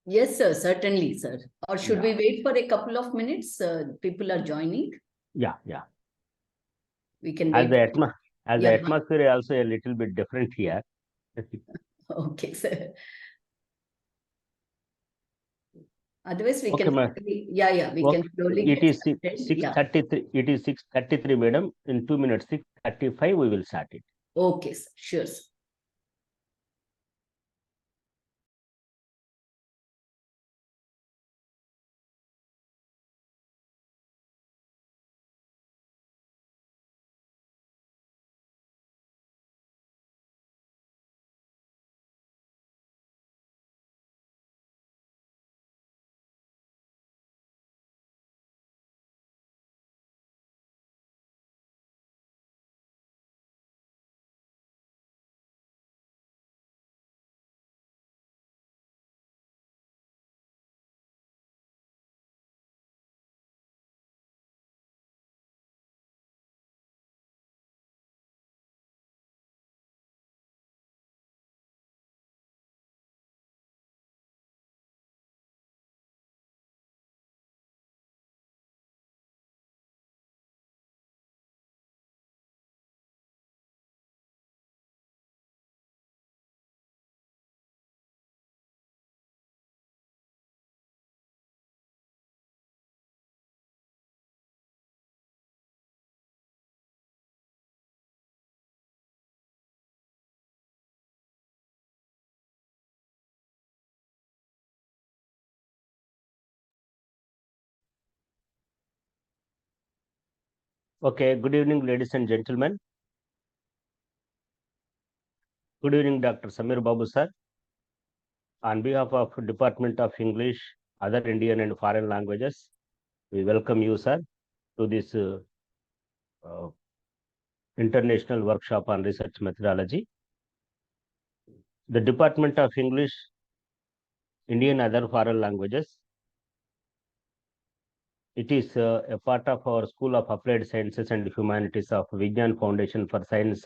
Yes, sir, certainly, sir. Or should we Yeah. wait for a couple of minutes? People are joining. Yeah. We can As wait. the Yeah. atmosphere is also a little bit different here. Okay, sir. Otherwise, we Okay, can. ma'am. We Okay. can slowly It get is started. 6:33. It is 6:33, madam. In 2 minutes, 6:35, we will start it. Okay, sir. Sure, sir. Okay. Good evening, ladies and gentlemen. Good evening, Dr. Samir Babu, sir. On behalf of Department of English, Other Indian and Foreign Languages, we welcome you, sir, to this uh, international workshop on research methodology. The Department of English, Indian Other Foreign Languages, it is a part of our School of Applied Sciences and Humanities of Vigyan Foundation for Science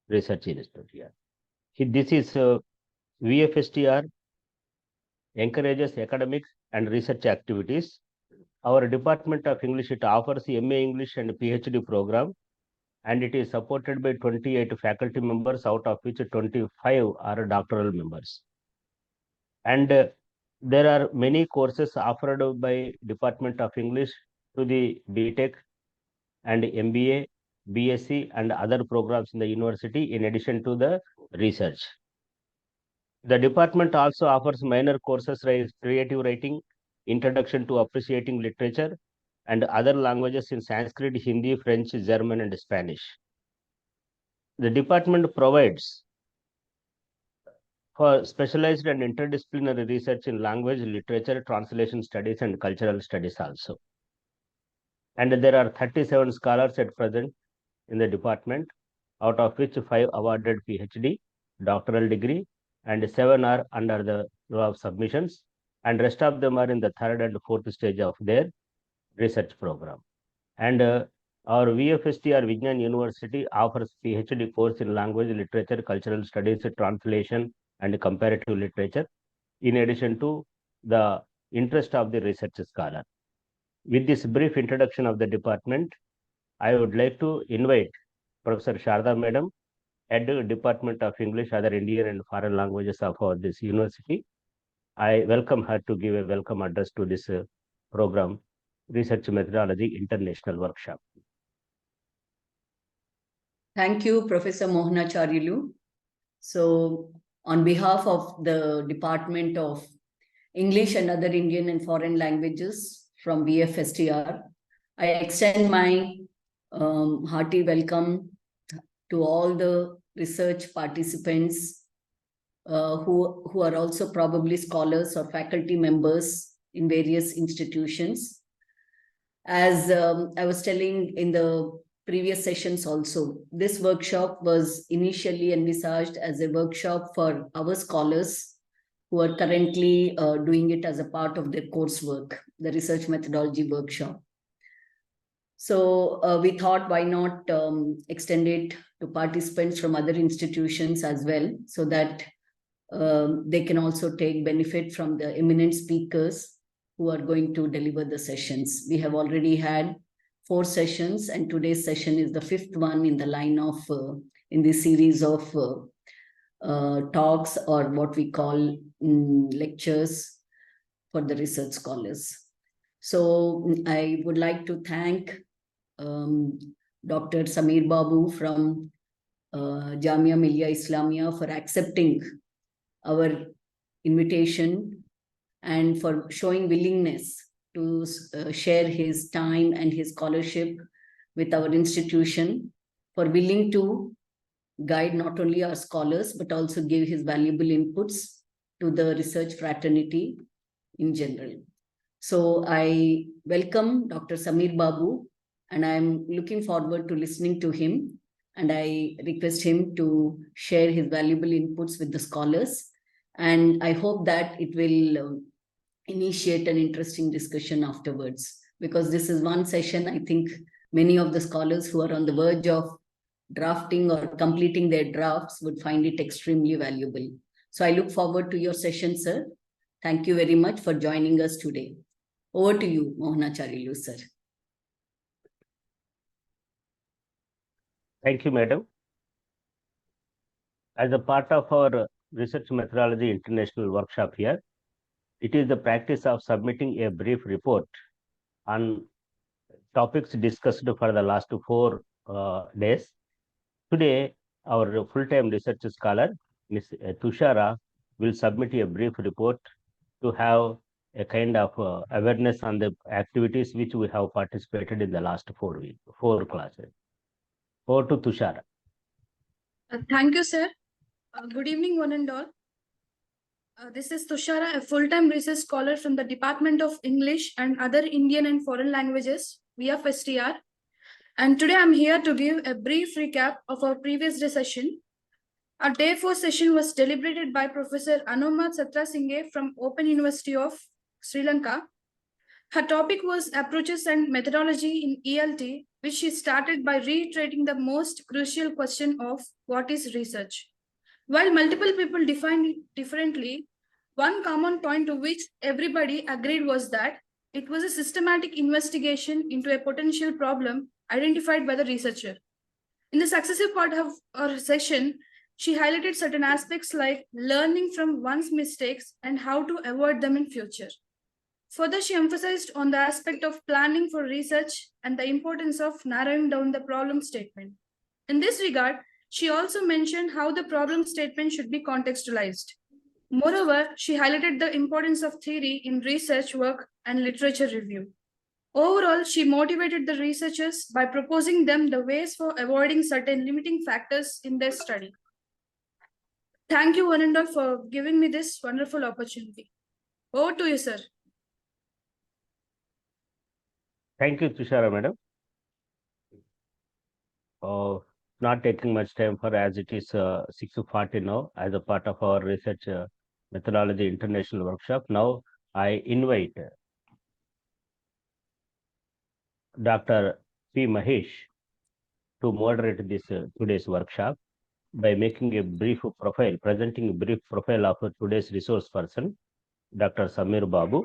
Research Institute here. This is VFSTR encourages academics and research activities. Our Department of English, it offers MA English and PhD program, and it is supported by 28 faculty members, out of which 25 are doctoral members. And there are many courses offered by Department of English to the BTech and MBA, BSc and other programs in the university, in addition to the research. The department also offers minor courses like creative writing, introduction to appreciating literature, and other languages in Sanskrit, Hindi, French, German, and Spanish. The department provides for specialized and interdisciplinary research in language, literature, translation studies, and cultural studies also. And there are 37 scholars at present in the department, out of which 5 awarded PhD, doctoral degree, and 7 are under the law of submissions, and rest of them are in the 3rd and 4th stage of their research program. And our VFSTR Vigyan University offers PhD course in language, literature, cultural studies, translation, and comparative literature, in addition to the interest of the research scholar. With this brief introduction of the department, I would like to invite Professor Sharda Madam, Head Department of English, Other Indian and Foreign Languages of this university. I welcome her to give a welcome address to this program, Research Methodology International Workshop. Thank you, Professor Mohanacharyalu. So, on behalf of the Department of English and Other Indian and Foreign Languages from VFSTR, I extend my hearty welcome to all the research participants who are also probably scholars or faculty members in various institutions. As I was telling in the previous sessions also, this workshop was initially envisaged as a workshop for our scholars who are currently doing it as a part of their coursework, the research methodology workshop. So we thought, why not extend it to participants from other institutions as well, so that they can also take benefit from the eminent speakers who are going to deliver the sessions. We have already had 4 sessions, and today's session is the 5th one in the line of, in the series of talks, or what we call lectures for the research scholars. So I would like to thank Dr. Samir Babu from Jamia Millia Islamia for accepting our invitation and for showing willingness to share his time and his scholarship with our institution, for willing to guide not only our scholars, but also give his valuable inputs to the research fraternity in general. So I welcome Dr. Samir Babu, and I'm looking forward to listening to him. And I request him to share his valuable inputs with the scholars. And I hope that it will initiate an interesting discussion afterwards, because this is one session I think many of the scholars who are on the verge of drafting or completing their drafts would find it extremely valuable. So I look forward to your session, sir. Thank you very much for joining us today. Over to you, Mohanacharilu, sir. Thank you, madam. As a part of our Research Methodology International Workshop here, it is the practice of submitting a brief report on topics discussed for the last 4 days. Today, our full-time research scholar, Ms. Tushara, will submit a brief report to have a kind of awareness on the activities which we have participated in the last 4 classes. Over to Tushara. Thank you, sir. Good evening, one and all. This is Tushara, a full-time research scholar from the Department of English and Other Indian and Foreign Languages, VFSTR. And today I'm here to give a brief recap of our previous day session. Our day 4 session was deliberated by Professor Anumat Satrasinghe from Open University of Sri Lanka. Her topic was approaches and methodology in ELT, which she started by reiterating the most crucial question of what is research. While multiple people defined it differently, one common point to which everybody agreed was that it was a systematic investigation into a potential problem identified by the researcher. In the successive part of our session, she highlighted certain aspects like learning from one's mistakes and how to avoid them in future. Further, she emphasized on the aspect of planning for research and the importance of narrowing down the problem statement. In this regard, she also mentioned how the problem statement should be contextualized. Moreover, she highlighted the importance of theory in research work and literature review. Overall, she motivated the researchers by proposing them the ways for avoiding certain limiting factors in their study. Thank you, one and all, for giving me this wonderful opportunity. Over to you, sir. Thank you, Tushara, madam. Not taking much time for, as it is 6:40 now, as a part of our Research Methodology International Workshop. Now I invite Dr. P. Mahesh to moderate this today's workshop by making a brief profile, presenting a brief profile of today's resource person, Dr. Samir Babu,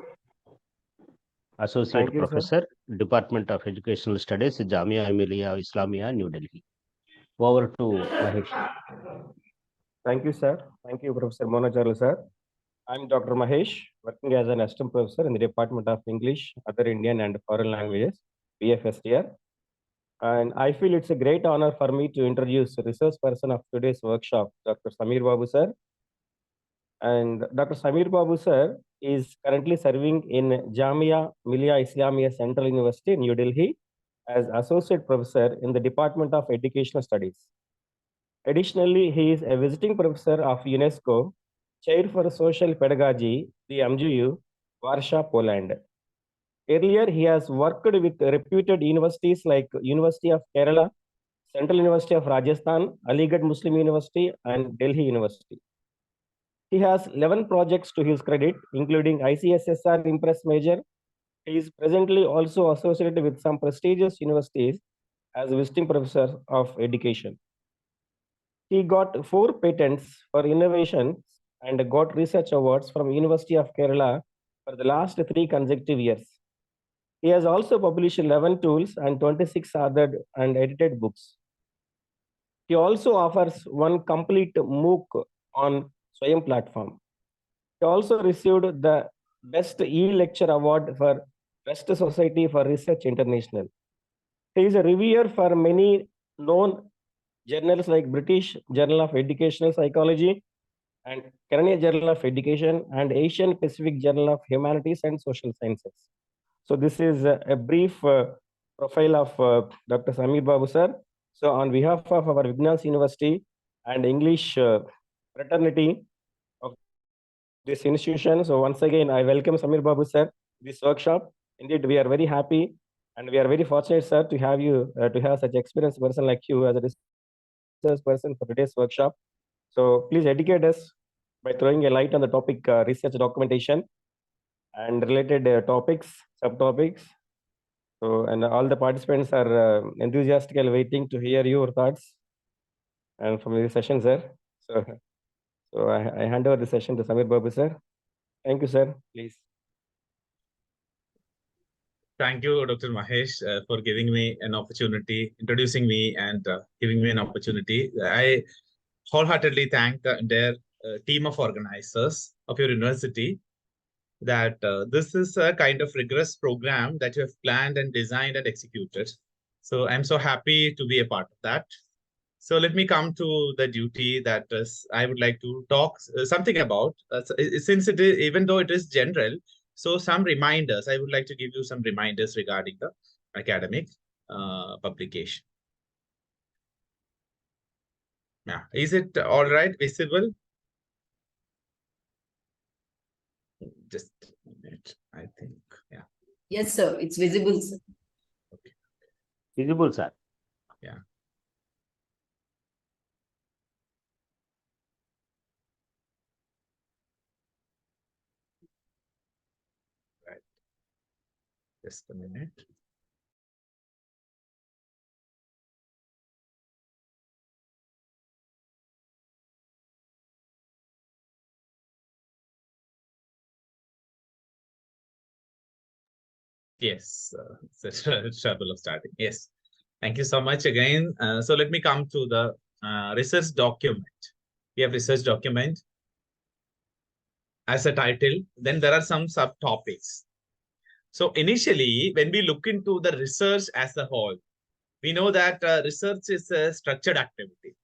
Associate Professor, Department of Educational Studies, Jamia Millia Islamia, New Delhi. Over to Mahesh. Thank you, sir. Thank you, Professor Mohanacharilu, sir. I'm Dr. Mahesh, working as an assistant professor in the Department of English, Other Indian and Foreign Languages, BFSTR. And I feel it's a great honor for me to introduce the research person of today's workshop, Dr. Samir Babu, sir. And Dr. Samir Babu, sir, is currently serving in Jamia Millia Islamia Central University in New Delhi as associate professor in the Department of Educational Studies. Additionally, he is a visiting professor of UNESCO, Chair for Social Pedagogy, the MGU, Warsaw, Poland. Earlier, he has worked with reputed universities like University of Kerala, Central University of Rajasthan, Aligarh Muslim University, and Delhi University. He has 11 projects to his credit, including ICSSR Impress Major. He is presently also associated with some prestigious universities as a visiting professor of education. He got 4 patents for innovation and got research awards from University of Kerala for the last 3 consecutive years. He has also published 11 tools and 26 authored and edited books. He also offers one complete MOOC on Swayam platform. He also received the Best E-Lecture Award for Best Society for Research International. He is a reviewer for many known journals like British Journal of Educational Psychology and Canadian Journal of Education and Asian Pacific Journal of Humanities and Social Sciences. So this is a brief profile of Dr. Samir Babu sir. So on behalf of our Vignas University and English fraternity of this institution, so once again I welcome Samir Babu sir to this workshop. Indeed, we are very happy and we are very fortunate, sir, to have you to have such experienced person like you as a research person for today's workshop. So please educate us by throwing a light on the topic research documentation and related topics, subtopics. So, and all the participants are enthusiastically waiting to hear your thoughts and from the session, sir. So I hand over the session to Samir Babu, sir. Thank you, sir. Please. Thank you, Dr. Mahesh, for giving me an opportunity, introducing me and giving me an opportunity. I wholeheartedly thank the entire team of organizers of your university that this is a kind of rigorous program that you have planned and designed and executed. So I'm so happy to be a part of that. So let me come to the duty that I would like to talk something about, since it is, even though it is general, so some reminders, I would like to give you some reminders regarding the academic publication. Yeah, is it all right, visible? Just a minute, I think, yeah. Yes, sir, it's visible, sir. Okay. Visible, sir. Yeah. Right. Just a minute. Yes, it's a trouble of starting. Yes, thank you so much again. So let me come to the research document. We have research document as a title. Then there are some subtopics. So initially, when we look into the research as a whole, we know that research is a structured activity.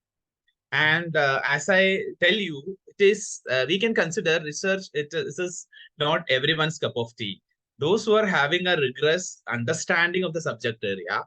And as I tell you, it is we can consider research, it is not everyone's cup of tea. Those who are having a rigorous understanding of the subject area,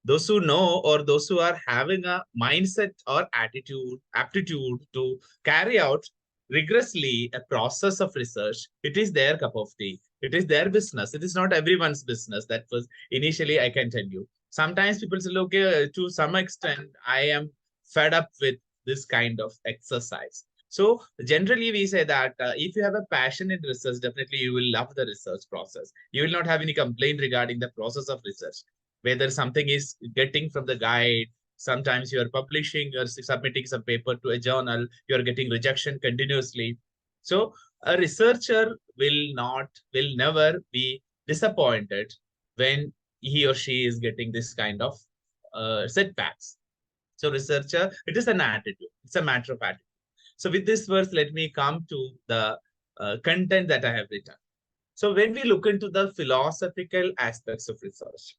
those who know or those who are having a mindset or attitude, aptitude to carry out rigorously a process of research, it is their cup of tea. It is their business. It is not everyone's business. That was initially, I can tell you. Sometimes people say, okay, to some extent, I am fed up with this kind of exercise. So generally, we say that if you have a passion in research, definitely you will love the research process. You will not have any complaint regarding the process of research. Whether something is getting from the guide, sometimes you are publishing, you are submitting some paper to a journal, you are getting rejection continuously. So a researcher will never be disappointed when he or she is getting this kind of setbacks. So researcher, it is an attitude. It's a matter of attitude. So with this verse, let me come to the content that I have written. So when we look into the philosophical aspects of research,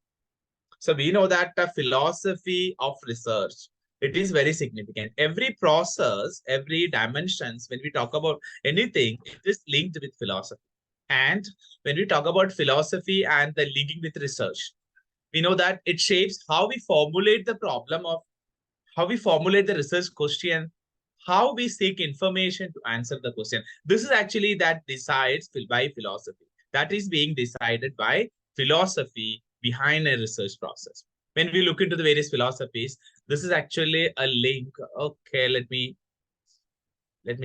so we know that the philosophy of research, it is very significant. Every process, every dimensions, when we talk about anything, it is linked with philosophy. And when we talk about philosophy and the linking with research, we know that it shapes how we formulate the problem of how we formulate the research question, how we seek information to answer the question. This is actually that decides by philosophy. That is being decided by philosophy behind a research process. When we look into the various philosophies, this is actually a link. Okay, let me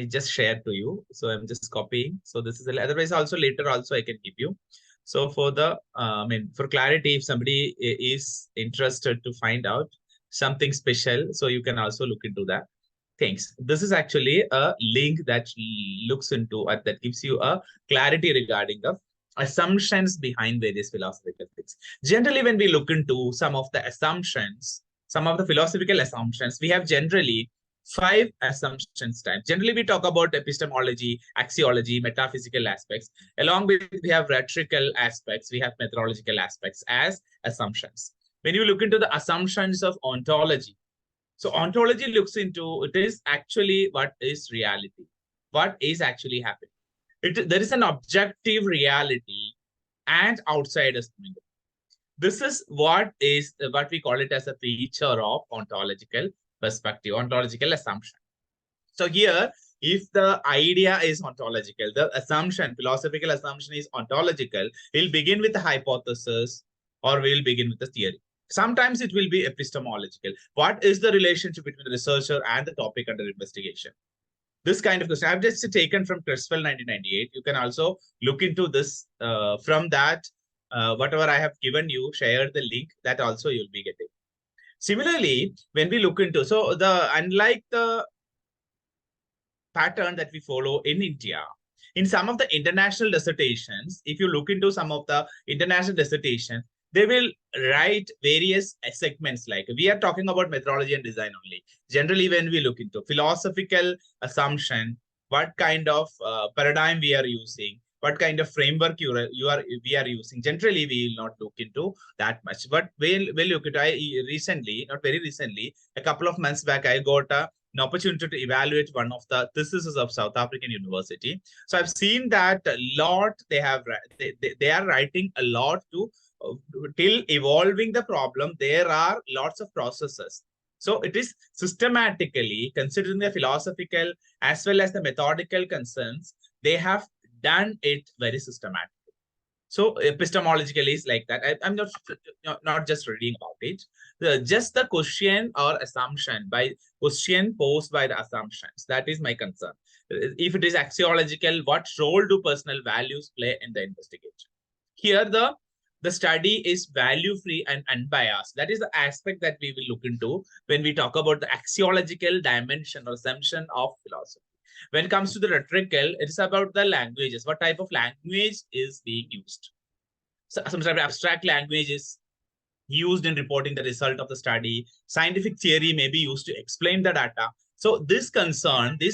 just share to you. So I'm just copying. So this is otherwise also later also I can give you. So for the for clarity, if somebody is interested to find out something special, so you can also look into that. things. This is actually a link that looks into that gives you a clarity regarding the assumptions behind various philosophical things. Generally, when we look into some of the assumptions, some of the philosophical assumptions, we have generally 5 assumptions type. Generally, we talk about epistemology, axiology, metaphysical aspects. Along with, we have rhetorical aspects, we have methodological aspects as assumptions. When you look into the assumptions of ontology, so ontology looks into, it is actually what is reality, what is actually happening. There is an objective reality and outsiders. This is what we call it as a feature of ontological perspective, ontological assumption. So here, if the idea is ontological, the assumption, philosophical assumption is ontological, we'll begin with a hypothesis or we'll begin with a theory. Sometimes it will be epistemological. What is the relationship between the researcher and the topic under investigation? This kind of question I've just taken from Criswell 1998. You can also look into this from that. Whatever I have given you, share the link, that also you'll be getting. Similarly, when we look into, so unlike the pattern that we follow in India, in some of the international dissertations, if you look into some of the international dissertations, they will write various segments, like we are talking about methodology and design only. Generally, when we look into philosophical assumption, what kind of paradigm we are using, what kind of framework we are using. Generally, we will not look into that much, but we'll look at. Recently, not very recently, a couple of months back, I got an opportunity to evaluate one of the theses of South African University. So I've seen that a lot. They are writing a lot to till evolving the problem. There are lots of processes. So it is systematically considering the philosophical as well as the methodical concerns. They have done it very systematically. So epistemologically is like that. I'm not just reading about it. Just the question or assumption by question posed by the assumptions. That is my concern. If it is axiological, what role do personal values play in the investigation? Here, the study is value-free and unbiased. That is the aspect that we will look into when we talk about the axiological dimension or assumption of philosophy. When it comes to the rhetorical, it is about the languages. What type of language is being used? So, some type of abstract language is used in reporting the result of the study. Scientific theory may be used to explain the data. So this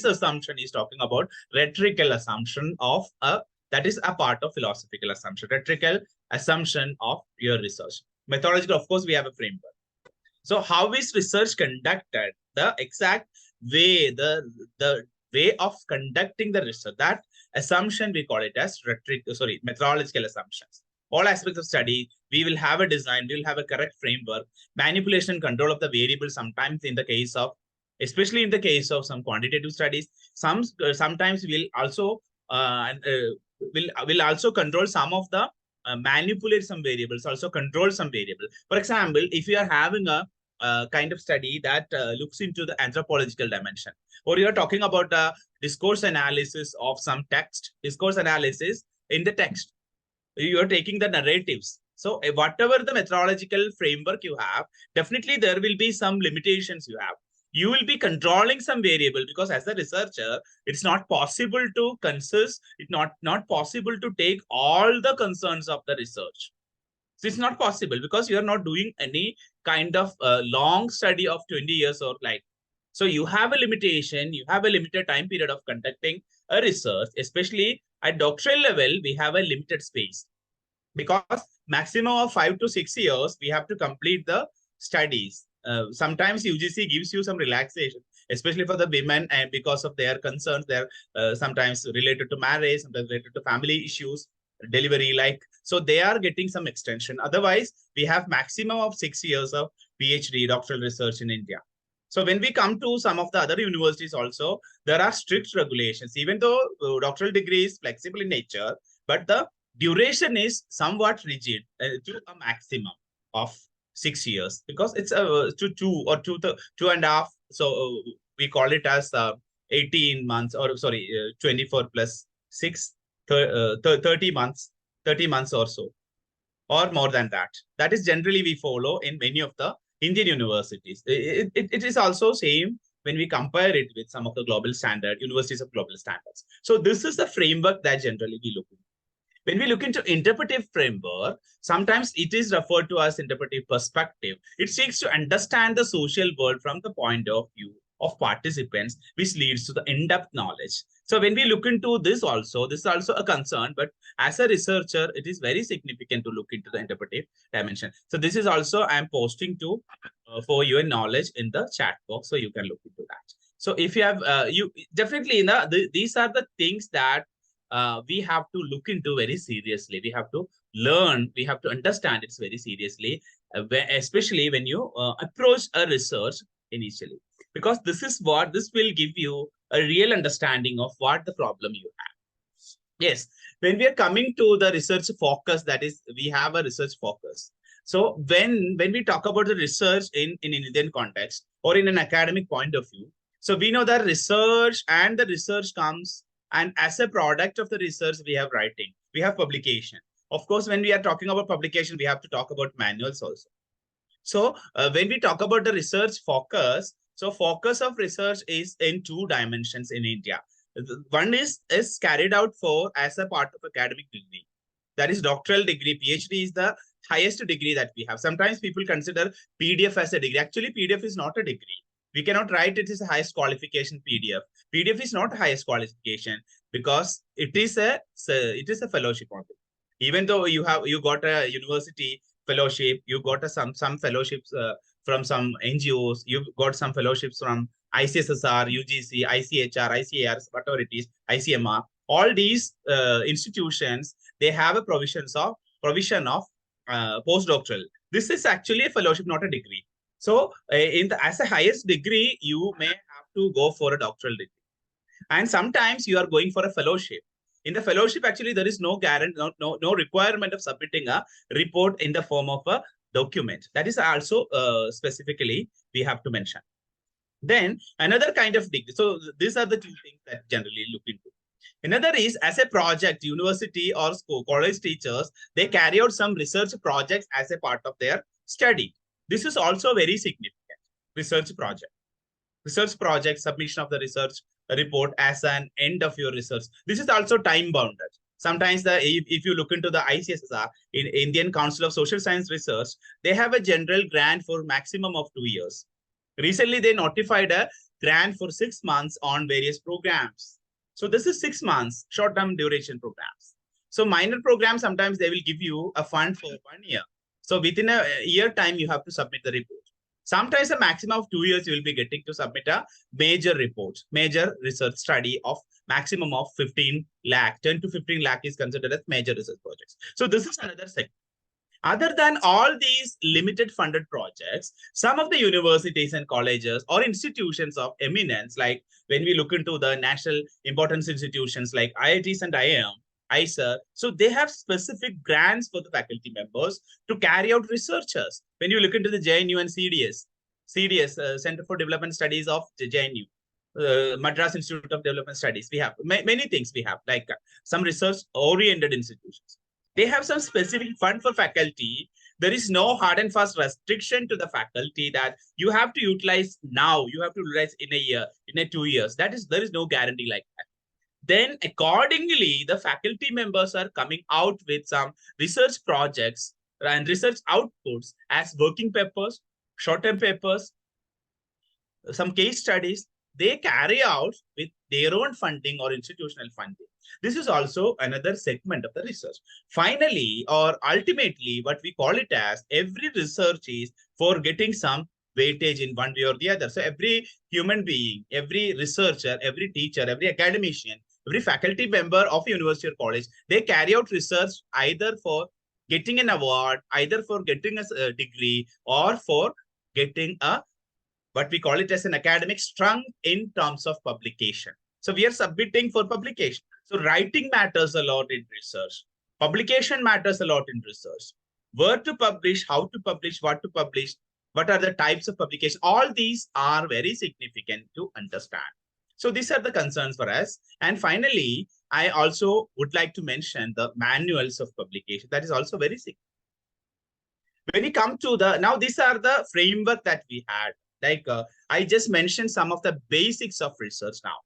assumption is talking about rhetorical assumption of that is a part of philosophical assumption, rhetorical assumption of your research. Methodological, of course, we have a framework. So how is research conducted? The exact way, the way of conducting the research, that assumption we call it as methodological assumptions. All aspects of study, we will have a design, we will have a correct framework, manipulation, control of the variable. Sometimes in the case of, especially in the case of some quantitative studies, sometimes we'll also will also control some of the manipulate some variables, also control some variable. For example, if you are having a kind of study that looks into the anthropological dimension, or you're talking about the discourse analysis of some text, discourse analysis in the text, you're taking the narratives. So whatever the methodological framework you have, definitely there will be some limitations you have. You will be controlling some variable, because as a researcher, it's not possible to consist, it's not possible to take all the concerns of the research. So it's not possible because you are not doing any kind of long study of 20 years or like. So you have a limitation, you have a limited time period of conducting a research, especially at doctoral level, we have a limited space. Because maximum of 5 to 6 years, we have to complete the studies. Sometimes UGC gives you some relaxation, especially for the women, and because of their concerns, they're sometimes related to marriage, sometimes related to family issues, delivery, like, so they are getting some extension. Otherwise, we have maximum of 6 years of PhD doctoral research in India. So when we come to some of the other universities also, there are strict regulations, even though doctoral degree is flexible in nature, but the duration is somewhat rigid to a maximum of 6 years, because it's to 2.5. So we call it as 18 months, or sorry, 24 plus 6, 30 months or so, or more than that. That is generally we follow in many of the Indian universities. It is also same when we compare it with some of the global standard, universities of global standards. So this is the framework that generally we look into. When we look into interpretive framework, sometimes it is referred to as interpretive perspective. It seeks to understand the social world from the point of view of participants, which leads to the in-depth knowledge. So when we look into this is also a concern, but as a researcher, it is very significant to look into the interpretive dimension. So this is also I am posting to for your knowledge in the chat box, so you can look into that. So if you have, you definitely, these are the things that we have to look into very seriously. We have to learn, we have to understand it very seriously, especially when you approach a research initially, because this will give you a real understanding of what the problem you have. Yes, when we are coming to the research focus, that is, we have a research focus. So when we talk about the research in Indian context or in an academic point of view, so we know that research and the research comes, and as a product of the research, we have writing, we have publication. Of course, when we are talking about publication, we have to talk about manuals also. So when we talk about the research focus, so focus of research is in two dimensions in India. One is carried out for as a part of academic degree. That is doctoral degree. PhD is the highest degree that we have. Sometimes people consider PDF as a degree. Actually, PDF is not a degree. We cannot write it as a highest qualification PDF. PDF is not the highest qualification because it is a fellowship only. Even though you got a university fellowship, you got some fellowships from some NGOs, you've got some fellowships from ICSSR, UGC, ICHR, ICAR, whatever it is, ICMR. All these institutions, they have a provision of postdoctoral. This is actually a fellowship, not a degree. So as a highest degree, you may have to go for a doctoral degree. And sometimes you are going for a fellowship. In the fellowship, actually, there is no guarantee, no requirement of submitting a report in the form of a document. That is also specifically we have to mention. Then another kind of degree. So these are the two things that generally look into. Another is as a project, university or school, college teachers, they carry out some research projects as a part of their study. This is also very significant. Research project, submission of the research report as an end of your research. This is also time bounded. Sometimes if you look into the ICSSR, in Indian Council of Social Science Research, they have a general grant for maximum of 2 years. Recently, they notified a grant for 6 months on various programs. So this is 6 months, short-term duration programs. So minor programs, sometimes they will give you a fund for 1 year. So within a year time, you have to submit the report. Sometimes a maximum of 2 years, you will be getting to submit a major report, major research study of maximum of 15 lakh, 10 to 15 lakh is considered as major research projects. So this is another segment. Other than all these limited funded projects, some of the universities and colleges or institutions of eminence, like when we look into the national importance institutions like IITs and IIM, IISER, so they have specific grants for the faculty members to carry out researchers. When you look into the JNU and CDS, Center for Development Studies of JNU, Madras Institute of Development Studies, we have many things we have, like some research-oriented institutions. They have some specific fund for faculty. There is no hard and fast restriction to the faculty that you have to utilize now, you have to utilize in a year, in 2 years. There is no guarantee like that. Then accordingly, the faculty members are coming out with some research projects and research outputs as working papers, short-term papers, some case studies. They carry out with their own funding or institutional funding. This is also another segment of the research. Finally, or ultimately, what we call it as, every research is for getting some weightage in one way or the other. So every human being, every researcher, every teacher, every academician, every faculty member of a university or college, they carry out research either for getting an award, either for getting a degree, or for getting a, what we call it as an academic strung in terms of publication. So we are submitting for publication. So writing matters a lot in research. Publication matters a lot in research. Where to publish, how to publish, what to publish, what are the types of publication. All these are very significant to understand. So these are the concerns for us. And finally, I also would like to mention the manuals of publication. That is also very significant. When we come to now these are the framework that we had. Like I just mentioned some of the basics of research now.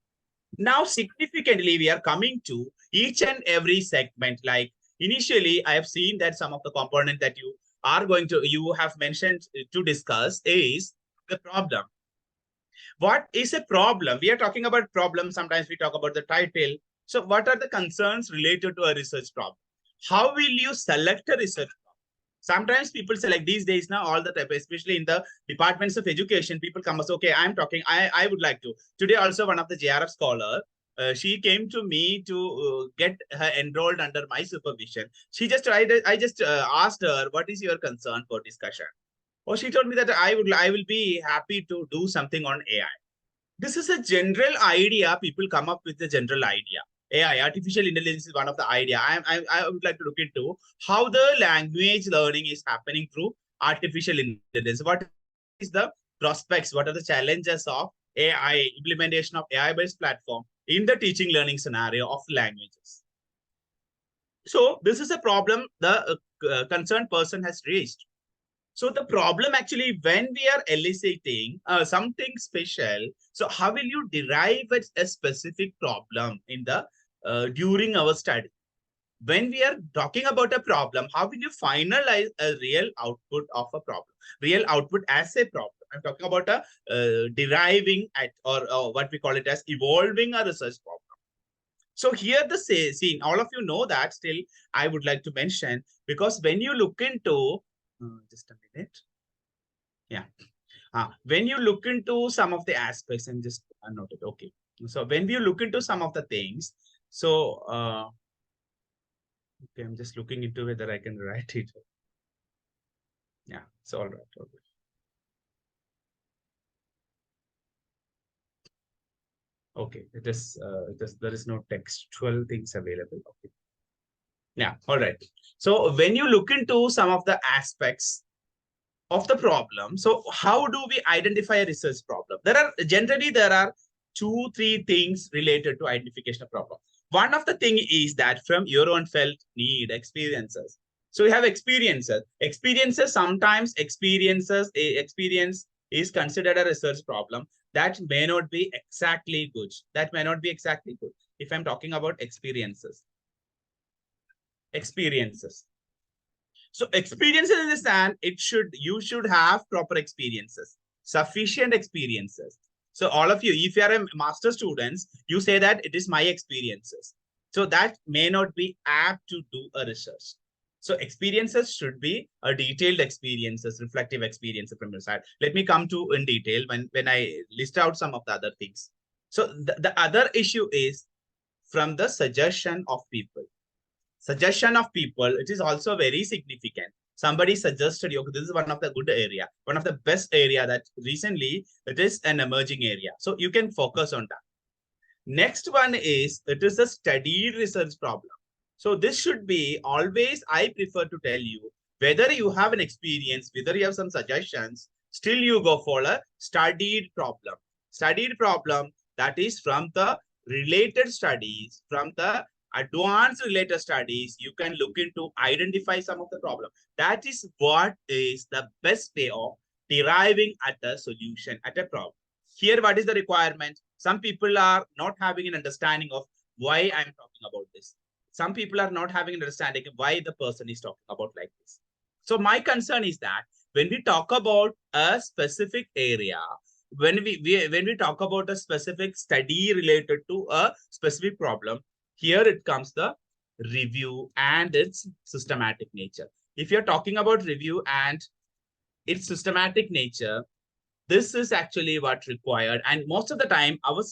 Now, significantly, we are coming to each and every segment. Like initially, I have seen that some of the component that you have mentioned to discuss is the problem. What is a problem? We are talking about problem. Sometimes we talk about the title. So what are the concerns related to a research problem? How will you select a research problem? Sometimes people select these days now, all the time, especially in the departments of education, people come and say, okay, I would like to. Today also one of the JRF scholar, she came to me to get her enrolled under my supervision. I just asked her, what is your concern for discussion? Or she told me that I will be happy to do something on AI. This is a general idea. People come up with the general idea. AI, artificial intelligence is one of the idea. I would like to look into how the language learning is happening through artificial intelligence. What is the prospects? What are the challenges of AI, implementation of AI-based platform in the teaching learning scenario of languages? So this is a problem the concerned person has raised. So the problem actually, when we are eliciting something special, so how will you derive a specific problem in the during our study? When we are talking about a problem, how will you finalize a real output of a problem? Real output as a problem. I'm talking about a deriving at or what we call it as evolving a research problem. So here the scene, all of you know that. Still, I would like to mention, because when you look into just a minute. Yeah. When you look into some of the aspects, and just noted. Okay. So when you look into some of the things, so okay, I'm just looking into whether I can write it. Yeah, it's all right. Okay. Okay, there is no textual things available. Okay. Yeah, all right. So when you look into some of the aspects of the problem, so how do we identify a research problem? There are 2-3 things related to identification of problem. One of the thing is that from your own felt need experiences. So we have experiences. Sometimes experience is considered a research problem. That may not be exactly good. If I'm talking about experiences. So experiences in the stand, you should have proper experiences, sufficient experiences. So all of you, if you are a master students, you say that it is my experiences. So that may not be apt to do a research. So experiences should be a detailed experiences, reflective experiences from your side. Let me come to in detail when I list out some of the other things. So the other issue is from the suggestion of people. It is also very significant. Somebody suggested, okay, this is one of the good area, one of the best area that recently it is an emerging area. So you can focus on that. Next one is, it is a studied research problem. So this should be always, I prefer to tell you, whether you have an experience, whether you have some suggestions, still you go for a studied problem. Studied problem, that is from the related studies, from the advanced related studies, you can look into identify some of the problem. That is what is the best way of deriving at a solution at a problem. Here, what is the requirement? Some people are not having an understanding of why I'm talking about this. Some people are not having an understanding of why the person is talking about like this. So my concern is that when we talk about a specific area, when we talk about a specific study related to a specific problem, here it comes the review and its systematic nature. If you're talking about review and its systematic nature, this is actually what required. And most of the time, our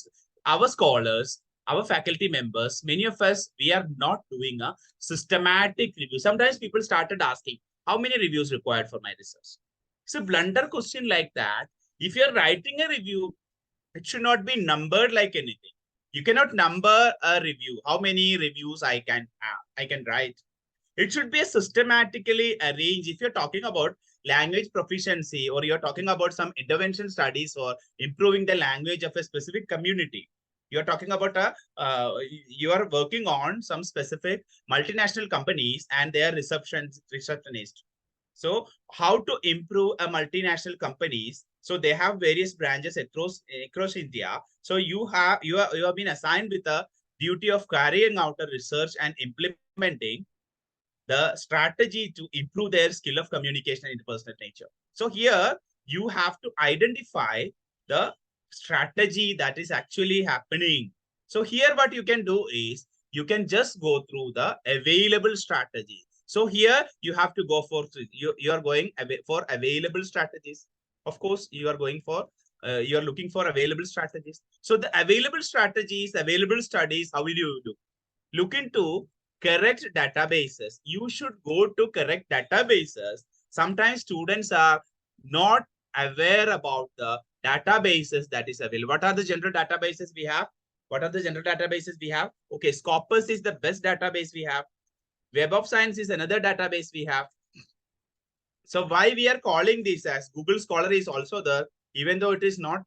scholars, our faculty members, many of us, we are not doing a systematic review. Sometimes people started asking, how many reviews required for my research? It's a blunder question like that. If you're writing a review, it should not be numbered like anything. You cannot number a review. How many reviews I can write? It should be systematically arranged. If you're talking about language proficiency, or you're talking about some intervention studies for improving the language of a specific community, you're talking about you are working on some specific multinational companies and their receptionists. So how to improve a multinational companies So they have various branches across India. So you have been assigned with the duty of carrying out a research and implementing the strategy to improve their skill of communication and interpersonal nature. So here you have to identify the strategy that is actually happening. So here what you can do is you can just go through the available strategy. So here you have to go for you are going for available strategies. Of course, you are going for you are looking for available strategies. So the available strategies, available studies, how will you do? Look into correct databases. You should go to correct databases. Sometimes students are not aware about the databases that is available. What are the general databases we have? What are the general databases we have? Okay, Scopus is the best database we have. Web of Science is another database we have. So why we are calling this as Google Scholar is also there, even though it is not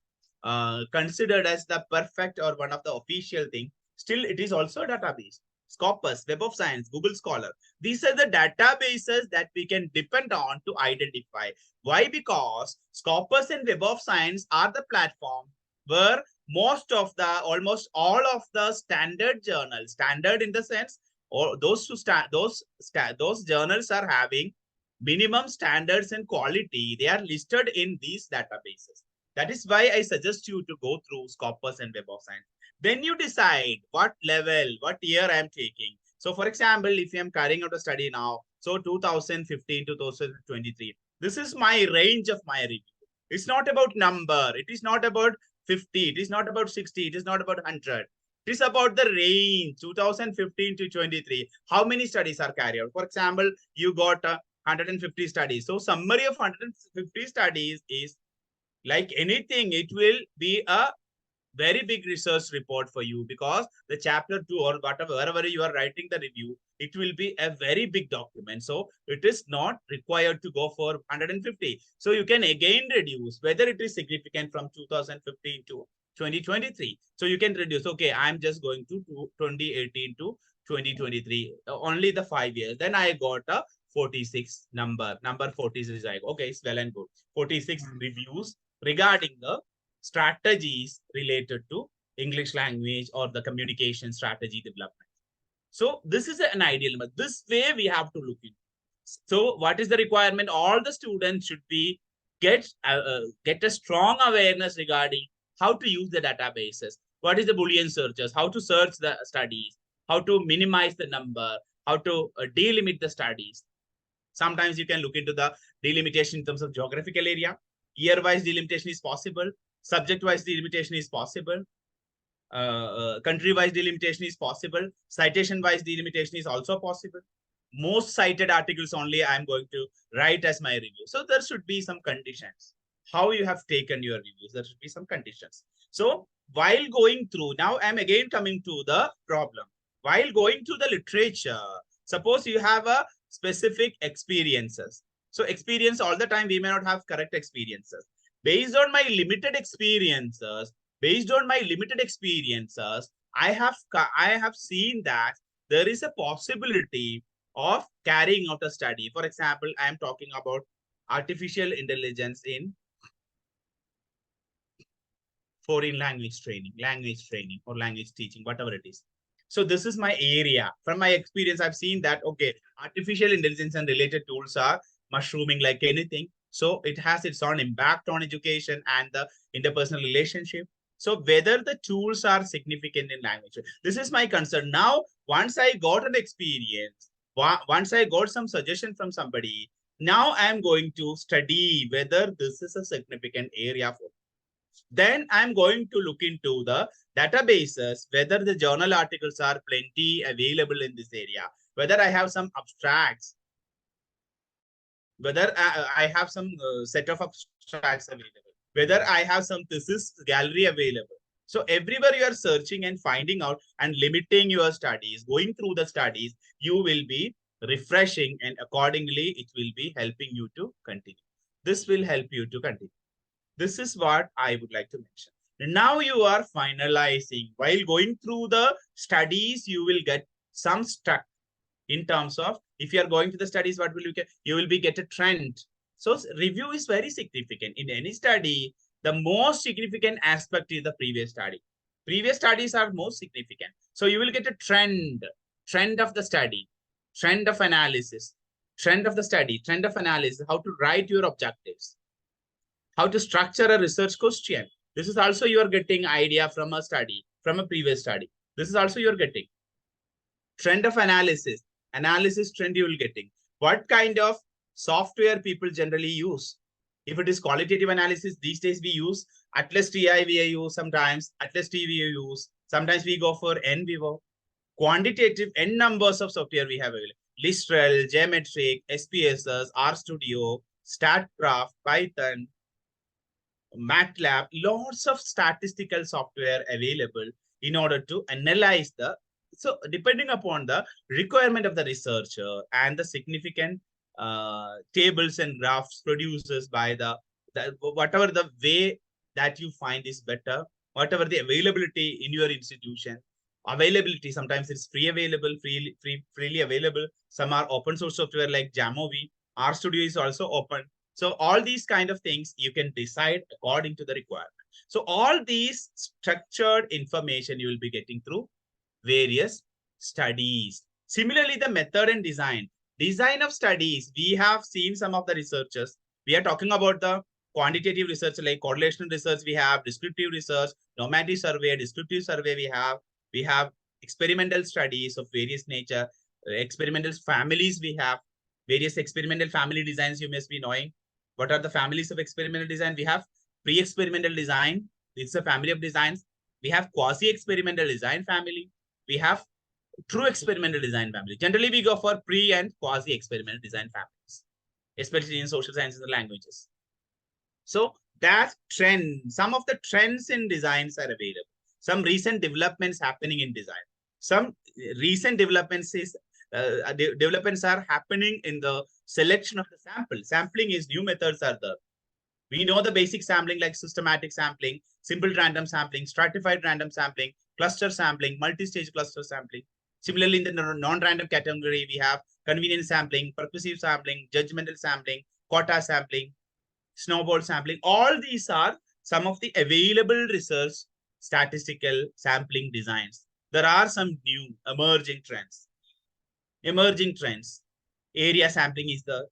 considered as the perfect or one of the official thing, still it is also a database. Scopus, Web of Science, Google Scholar. These are the databases that we can depend on to identify. Why? Because Scopus and Web of Science are the platform where almost all of the standard journals, standard in the sense, or those journals are having minimum standards and quality, they are listed in these databases. That is why I suggest you to go through Scopus and Web of Science. Then you decide what level, what year I am taking. So for example, if I am carrying out a study now, so 2015 to 2023, this is my range of my review. It's not about number. It is not about 50. It is not about 60. It is not about 100. It is about the range 2015 to 23. How many studies are carried out? For example, you got 150 studies. So summary of 150 studies is like anything, it will be a very big research report for you, because the chapter 2 or whatever, wherever you are writing the review, it will be a very big document. So it is not required to go for 150. So you can again reduce whether it is significant from 2015 to 2023. So you can reduce, okay, I'm just going to 2018 to 2023, only the 5 years. Then I got a 46 number 46 is like, okay, it's well and good. 46 reviews regarding the strategies related to English language or the communication strategy development. So this is an ideal, but this way we have to look into. So what is the requirement? All the students should be get a strong awareness regarding how to use the databases. What is the Boolean searches? How to search the studies? How to minimize the number? How to delimit the studies? Sometimes you can look into the delimitation in terms of geographical area. Year-wise delimitation is possible. Subject-wise delimitation is possible. Country-wise delimitation is possible. Citation-wise delimitation is also possible. Most cited articles only I am going to write as my review. So there should be some conditions. How you have taken your reviews, there should be some conditions. So while going through, now I'm again coming to the problem. While going through the literature, suppose you have a specific experiences. So experience all the time, we may not have correct experiences. Based on my limited experiences, I have seen that there is a possibility of carrying out a study. For example, I am talking about artificial intelligence in foreign language training or language teaching, whatever it is. So this is my area. From my experience, I've seen that, okay, artificial intelligence and related tools are mushrooming like anything. So it has its own impact on education and the interpersonal relationship. So whether the tools are significant in language, this is my concern. Now, once I got an experience, once I got some suggestion from somebody, now I'm going to study whether this is a significant area for me. Then I'm going to look into the databases, whether the journal articles are plenty available in this area, whether I have some abstracts, whether I have some set of abstracts available, whether I have some thesis gallery available. So everywhere you are searching and finding out and limiting your studies, going through the studies, you will be refreshing, and accordingly, it will be helping you to continue. This will help you to continue. This is what I would like to mention. Now you are finalizing. While going through the studies, you will get some stuck in terms of, if you are going to the studies, what will you get? You will be get a trend. So review is very significant. In any study, the most significant aspect is the previous study. Previous studies are most significant. So you will get a trend of the study, trend of analysis, trend of the study, trend of analysis, how to write your objectives, how to structure a research question. This is also you are getting idea from a study, from a previous study. This is also you're getting. Trend of analysis trend you will getting. What kind of software people generally use? If it is qualitative analysis, these days we use Atlas TI, we use sometimes, Atlas T we use, sometimes we go for NVivo. Quantitative, N numbers of software we have available. Listrel, Geometric, SPSS, RStudio, StatCraft, Python, MATLAB, lots of statistical software available in order to analyze the, so depending upon the requirement of the researcher and the significant tables and graphs produced by the whatever the way that you find is better, whatever the availability in your institution, availability, sometimes it's freely available. Some are open source software like Jamovi, RStudio is also open. So all these kind of things you can decide according to the requirement. So all these structured information you will be getting through various studies. Similarly, the method and design of studies, we have seen some of the researchers. We are talking about the quantitative research like correlational research, we have descriptive research, normative survey, descriptive survey we have experimental studies of various nature, experimental families we have, various experimental family designs you must be knowing. What are the families of experimental design? We have pre-experimental design. It's a family of designs. We have quasi-experimental design family. We have true experimental design family. Generally, we go for pre and quasi-experimental design families, especially in social sciences and languages. So that trend, some of the trends in designs are available. Some recent developments happening in design. Some recent developments are happening in the selection of the sample. Sampling is new methods are there. We know the basic sampling like systematic sampling, simple random sampling, stratified random sampling, cluster sampling, multi-stage cluster sampling. Similarly, in the non-random category, we have convenience sampling, purposive sampling, judgmental sampling, quota sampling, snowball sampling. All these are some of the available research statistical sampling designs. There are some new emerging trends. Area sampling is the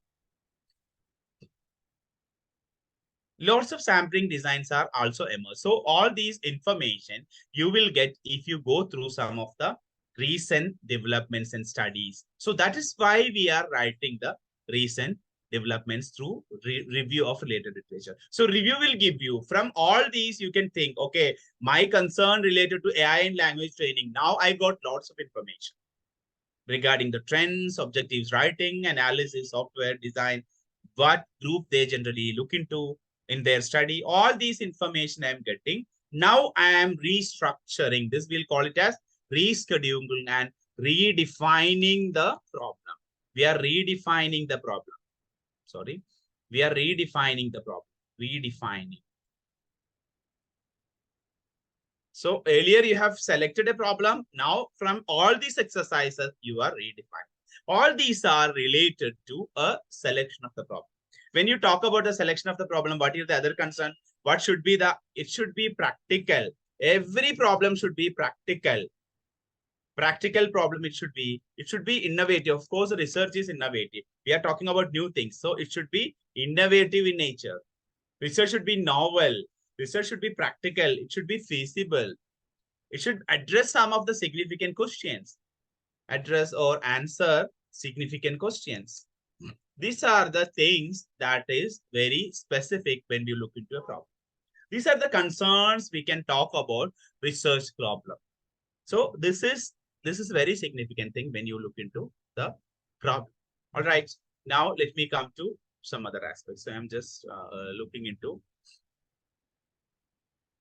lots of sampling designs are also emerged. So all these information you will get if you go through some of the recent developments and studies. So that is why we are writing the recent developments through review of related literature. So review will give you from all these, you can think, okay, my concern related to AI and language training. Now I got lots of information regarding the trends, objectives, writing, analysis, software design, what group they generally look into in their study. All these information I'm getting. Now I am restructuring this. We'll call it as rescheduling and redefining the problem. We are redefining the problem. Sorry, we are redefining the problem. Redefining. So earlier you have selected a problem. Now from all these exercises, you are redefining. All these are related to a selection of the problem. When you talk about the selection of the problem, what is the other concern? What should be the, it should be practical. Every problem should be practical. Practical problem it should be innovative. Of course, research is innovative. We are talking about new things. So it should be innovative in nature. Research should be novel. Research should be practical. It should be feasible. It should address some of the significant questions. Address or answer significant questions. These are the things that is very specific when you look into a problem. These are the concerns we can talk about research problem. So this is very significant thing when you look into the problem. All right. Now let me come to some other aspects. So I'm just looking into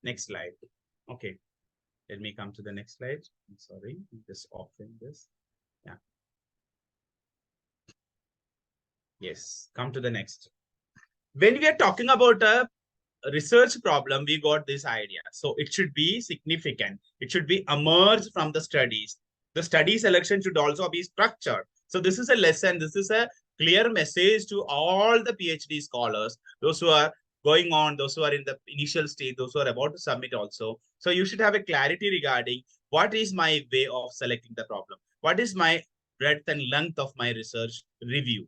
next slide. Okay. Let me come to the next slide. I'm sorry, I'm just offering this. Yeah. Yes, come to the next. When we are talking about a research problem, we got this idea. So it should be significant. It should be emerged from the studies. The study selection should also be structured. So this is a lesson. This is a clear message to all the PhD scholars, those who are going on, those who are in the initial stage, those who are about to submit also. So you should have a clarity regarding what is my way of selecting the problem? What is my breadth and length of my research review?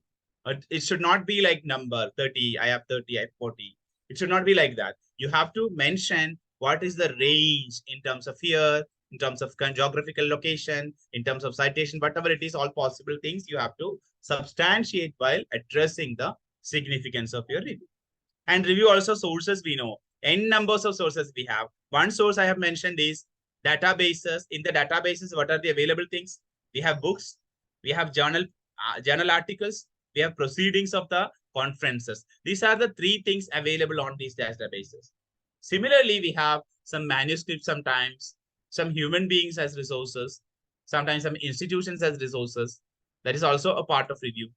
It should not be like number 30, I have 30, I have 40. It should not be like that. You have to mention what is the range in terms of year, in terms of geographical location, in terms of citation, whatever it is, all possible things you have to substantiate while addressing the significance of your review. And review also sources we know. N numbers of sources we have. One source I have mentioned is databases. In the databases, what are the available things? We have books, we have journal articles, we have proceedings of the conferences. These are the three things available on these databases. Similarly, we have some manuscripts sometimes, some human beings as resources, sometimes some institutions as resources. That is also a part of review.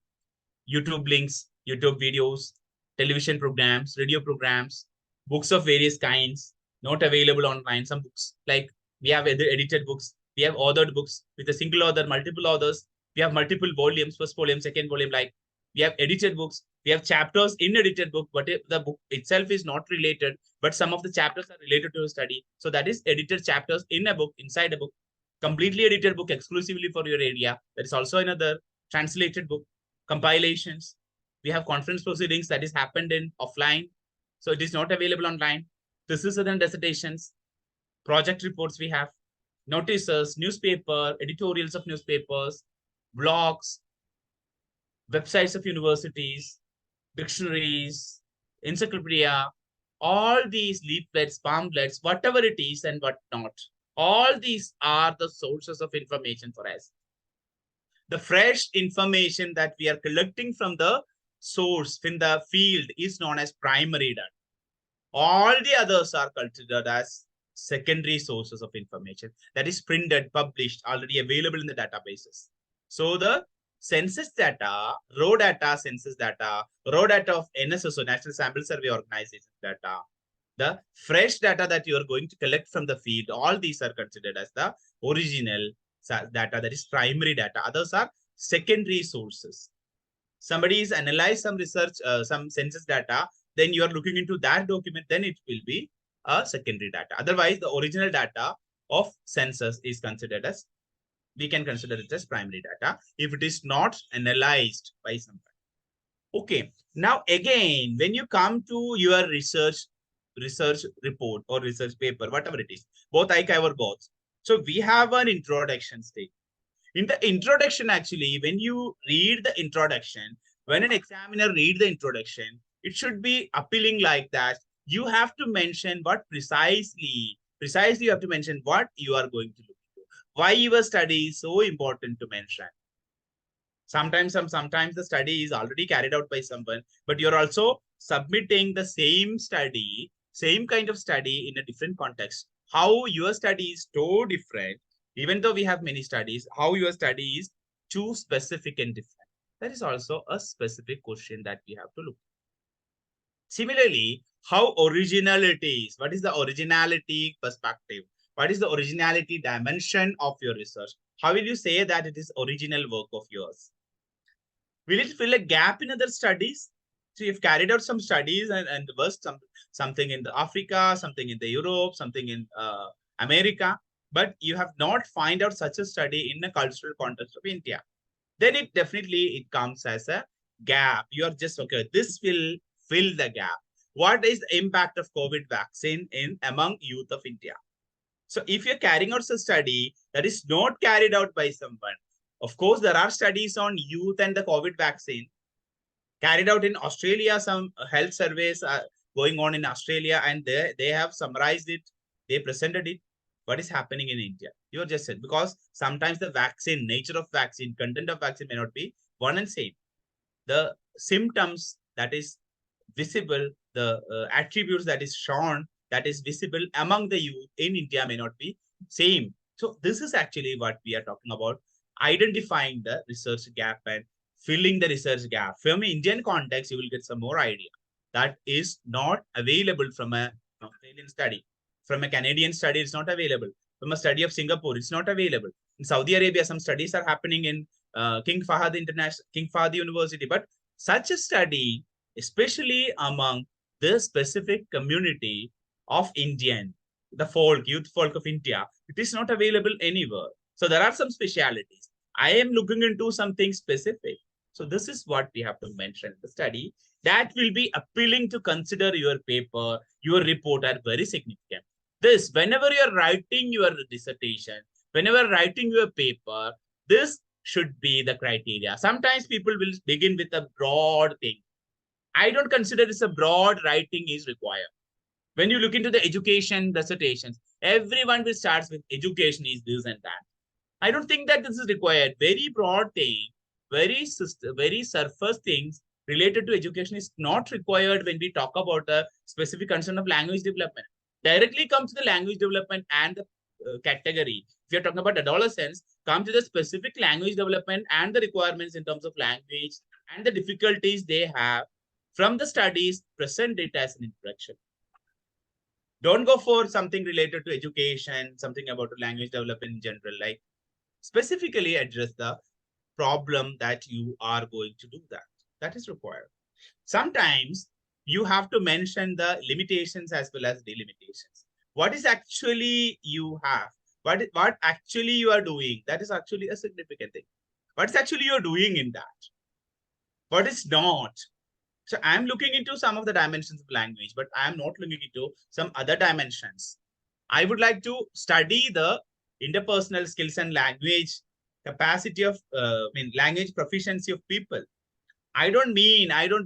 YouTube links, YouTube videos, television programs, radio programs, books of various kinds, not available online. Some books, like we have edited books, we have authored books with a single author, multiple authors, we have multiple volumes, first volume, second volume, like we have edited books, we have chapters in edited book, but the book itself is not related, but some of the chapters are related to a study. So that is edited chapters in a book, inside a book, completely edited book exclusively for your area. That is also another translated book. Compilations. We have conference proceedings that is happened in offline. So it is not available online. Thesis and dissertations, project reports we have, notices, newspaper, editorials of newspapers, blogs, websites of universities, dictionaries, encyclopedia, all these leaflets, pamphlets, whatever it is and what not. All these are the sources of information for us. The fresh information that we are collecting from the source in the field is known as primary data. All the others are considered as secondary sources of information that is printed, published, already available in the databases. So the census data, raw data, census data, raw data of NSSO, National Sample Survey Organization data, the fresh data that you are going to collect from the field, all these are considered as the original data, that is primary data. Others are secondary sources. Somebody is analyzed some research, some census data, then you are looking into that document, then it will be a secondary data. Otherwise, the original data of census is considered as, we can consider it as primary data if it is not analyzed by somebody. Okay, now again, when you come to your research report or research paper, whatever it is, both I cover both. So we have an introduction stage. In the introduction, actually, when you read the introduction, when an examiner read the introduction, it should be appealing like that. You have to mention what precisely you have to mention what you are going to look into. Why your study is so important to mention. Sometimes the study is already carried out by someone, but you're also submitting the same study, same kind of study in a different context. How your study is so different, even though we have many studies, how your study is too specific and different. That is also a specific question that we have to look. Similarly, how original it is. What is the originality perspective? What is the originality dimension of your research? How will you say that it is original work of yours? Will it fill a gap in other studies? So you've carried out some studies and worked something in the Africa, something in the Europe, something in America, but you have not find out such a study in a cultural context of India. Then it definitely comes as a gap. You are just, okay, this will fill the gap. What is the impact of COVID vaccine among youth of India? So if you're carrying out a study that is not carried out by someone, of course, there are studies on youth and the COVID vaccine carried out in Australia. Some health surveys are going on in Australia, and they have summarized it. They presented it. What is happening in India? You just said, because sometimes the vaccine, nature of vaccine, content of vaccine may not be one and same. The symptoms that is visible, the attributes that is shown, that is visible among the youth in India may not be same. So this is actually what we are talking about, identifying the research gap and filling the research gap. From an Indian context, you will get some more idea that is not available from an Australian study. From a Canadian study, it's not available. From a study of Singapore, it's not available. In Saudi Arabia, some studies are happening in King Fahd University. But such a study, especially among the specific community of Indian, the youth folk of India, it is not available anywhere. So there are some specialities. I am looking into something specific. So this is what we have to mention. The study that will be appealing to consider your paper, your report are very significant. This, whenever you're writing your dissertation, whenever writing your paper, this should be the criteria. Sometimes people will begin with a broad thing. I don't consider this a broad writing is required. When you look into the education dissertations, everyone will start with education is this and that. I don't think that this is required. Very broad thing, very surface things related to education is not required when we talk about the specific concern of language development. Directly come to the language development and the category. If you're talking about adolescence, come to the specific language development and the requirements in terms of language and the difficulties they have from the studies, present it as an introduction. Don't go for something related to education, something about language development in general, like specifically address the problem that you are going to do that. That is required. Sometimes you have to mention the limitations as well as delimitations. What is actually you have? What actually you are doing? That is actually a significant thing. What is actually you're doing in that? What is not? So I'm looking into some of the dimensions of language, but I'm not looking into some other dimensions. I would like to study the interpersonal skills and language capacity of, language proficiency of people. I don't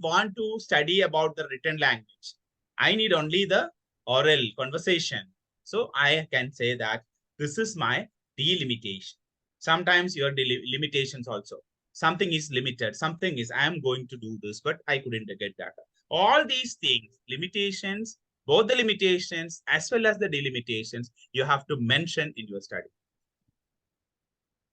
want to study about the written language. I need only the oral conversation. So I can say that this is my delimitation. Sometimes your limitations also. Something is limited. Something is, I am going to do this, but I couldn't get that. All these things, limitations, both the limitations as well as the delimitations, you have to mention in your study.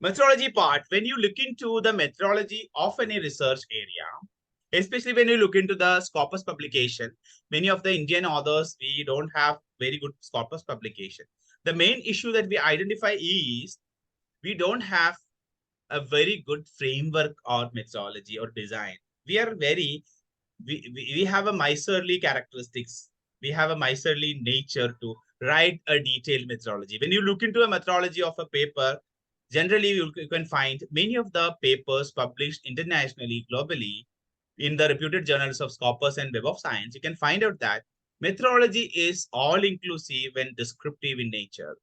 Methodology part, when you look into the methodology of any research area, especially when you look into the Scopus publication, many of the Indian authors, we don't have very good Scopus publication. The main issue that we identify is we don't have a very good framework or methodology or design. We are we have a miserly characteristics. We have a miserly nature to write a detailed methodology. When you look into a methodology of a paper, generally you can find many of the papers published internationally, globally, in the reputed journals of Scopus and Web of Science. You can find out that methodology is all-inclusive and descriptive in nature.